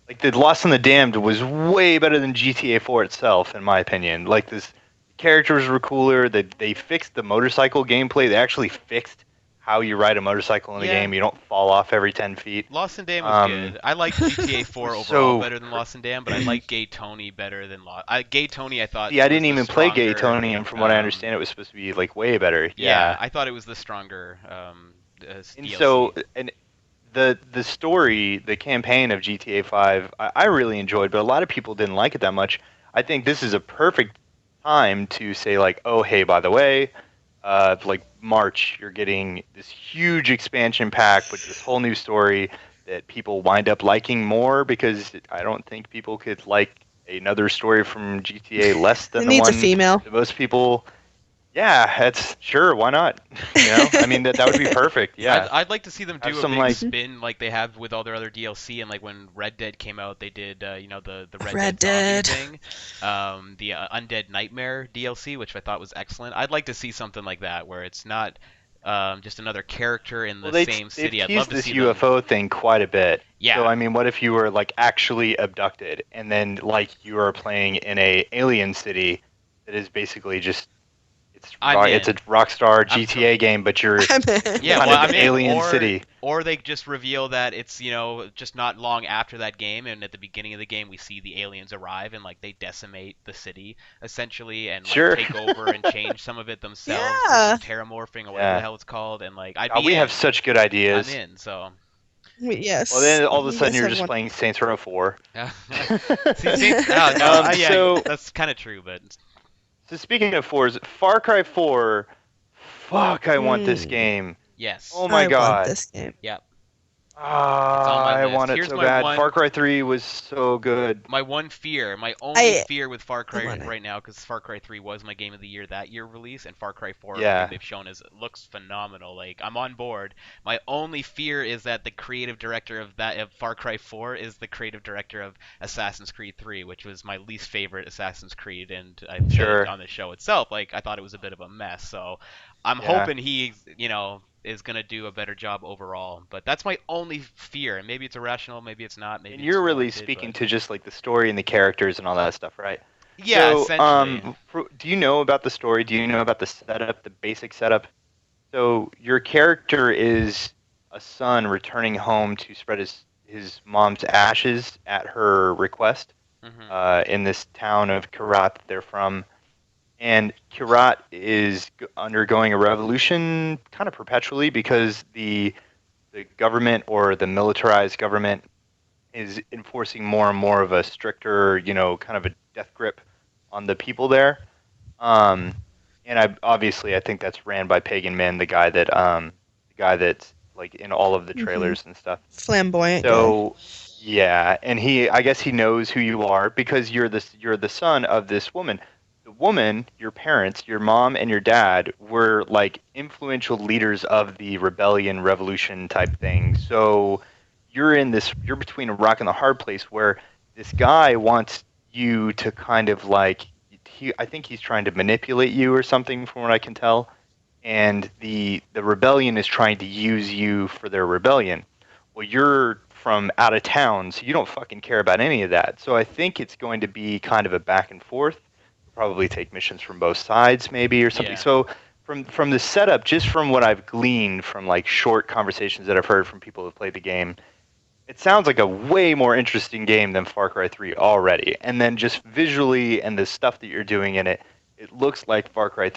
like the Lost and the Damned was way better than GTA 4 itself, in my opinion. Like this, characters were cooler. They fixed the motorcycle gameplay. They actually fixed how you ride a motorcycle in the game. You don't fall off every 10 feet. Lost and Damned was good. I like GTA 4 overall so- better than Lost and Damned, but I like Gay Tony better than Lost. Gay Tony, I thought. Yeah, I was didn't the even play Gay stronger, Tony, and from what I understand, it was supposed to be like way better. Yeah, I thought it was the stronger And DLC. so, and the story, the campaign of GTA 5, I really enjoyed, but a lot of people didn't like it that much. I think this is a perfect time to say, like, oh, hey, by the way, like March, you're getting this huge expansion pack with this whole new story that people wind up liking more, because I don't think people could like another story from GTA less than It the needs one a female. that most people. Yeah, that's sure. Why not? I mean, that would be perfect. Yeah. I'd like to see them do Have a some, big like- spin like they have with all their other DLC, and like when Red Dead came out, they did the Red, Red Dead Dead. zombie thing, the Undead Nightmare DLC, which I thought was excellent. I'd like to see something like that where it's not just another character in the Well, same they've city. I'd teased love to this see UFO thing quite a bit. Yeah. So I mean, what if you were like actually abducted, and then like you are playing in a alien city that is basically just it's a Rockstar GTA game, but you're I'm in. Yeah, kind well, of I an mean, alien or, city. Or they just reveal that it's, just not long after that game, and at the beginning of the game we see the aliens arrive and like they decimate the city essentially, and like Sure. take over and change some of it themselves, Yeah. through some terramorphing or whatever Yeah. the hell it's called, and like I'd God, be we in. have such good ideas. I'm in, so. Yes. Well, then all of a You sudden guys you're have just one. playing Saints Row 4. Yeah, So- that's kind of true, but So speaking of 4s, Far Cry 4. Fuck, I want this game. yes. Oh my I god. want this game. Yep. on my I list. want it Here's so my bad. one- Far Cry 3 was so good. My one fear, my only I- fear with Far Cry want it. right now, because Far Cry 3 was my game of the year that year release, and Far Cry 4, Yeah. everything they've shown looks phenomenal. Like, I'm on board. My only fear is that the creative director of Far Cry 4 is the creative director of Assassin's Creed 3, which was my least favorite Assassin's Creed, and I said Sure. it on the show itself, like, I thought it was a bit of a mess. So I'm Yeah. hoping he, is gonna do a better job overall. But that's my only fear, and maybe it's irrational, maybe it's not. Maybe And it's you're really warranted, speaking but- to just like the story and the characters and all that stuff, right? Yeah, So, essentially. do you know about the story? Do you know about the setup, the basic setup? So your character is a son returning home to spread his mom's ashes at her request Mhm. in this town of Karat that they're from. and Kyrat is undergoing a revolution kind of perpetually because the government or the militarized government is enforcing more and more of a stricter, kind of a death grip on the people there. And I think that's ran by Pagan Min, the guy that's like in all of the trailers and stuff. Flamboyant. So yeah, and I guess he knows who you are because you're the son of this woman. The woman, your parents, your mom and your dad were like influential leaders of the rebellion, revolution type thing. So you're between a rock and a hard place where this guy wants you to kind of like I think he's trying to manipulate you or something from what I can tell, and the rebellion is trying to use you for their rebellion. Well, you're from out of town, so you don't fucking care about any of that. So I think it's going to be kind of a back and forth. Probably take missions from both sides, maybe, or something. Yeah. So from the setup, just from what I've gleaned from like short conversations that I've heard from people who've played the game, it sounds like a way more interesting game than Far Cry 3 already. And then just visually and the stuff that you're doing in it, it looks like Far Cry 3.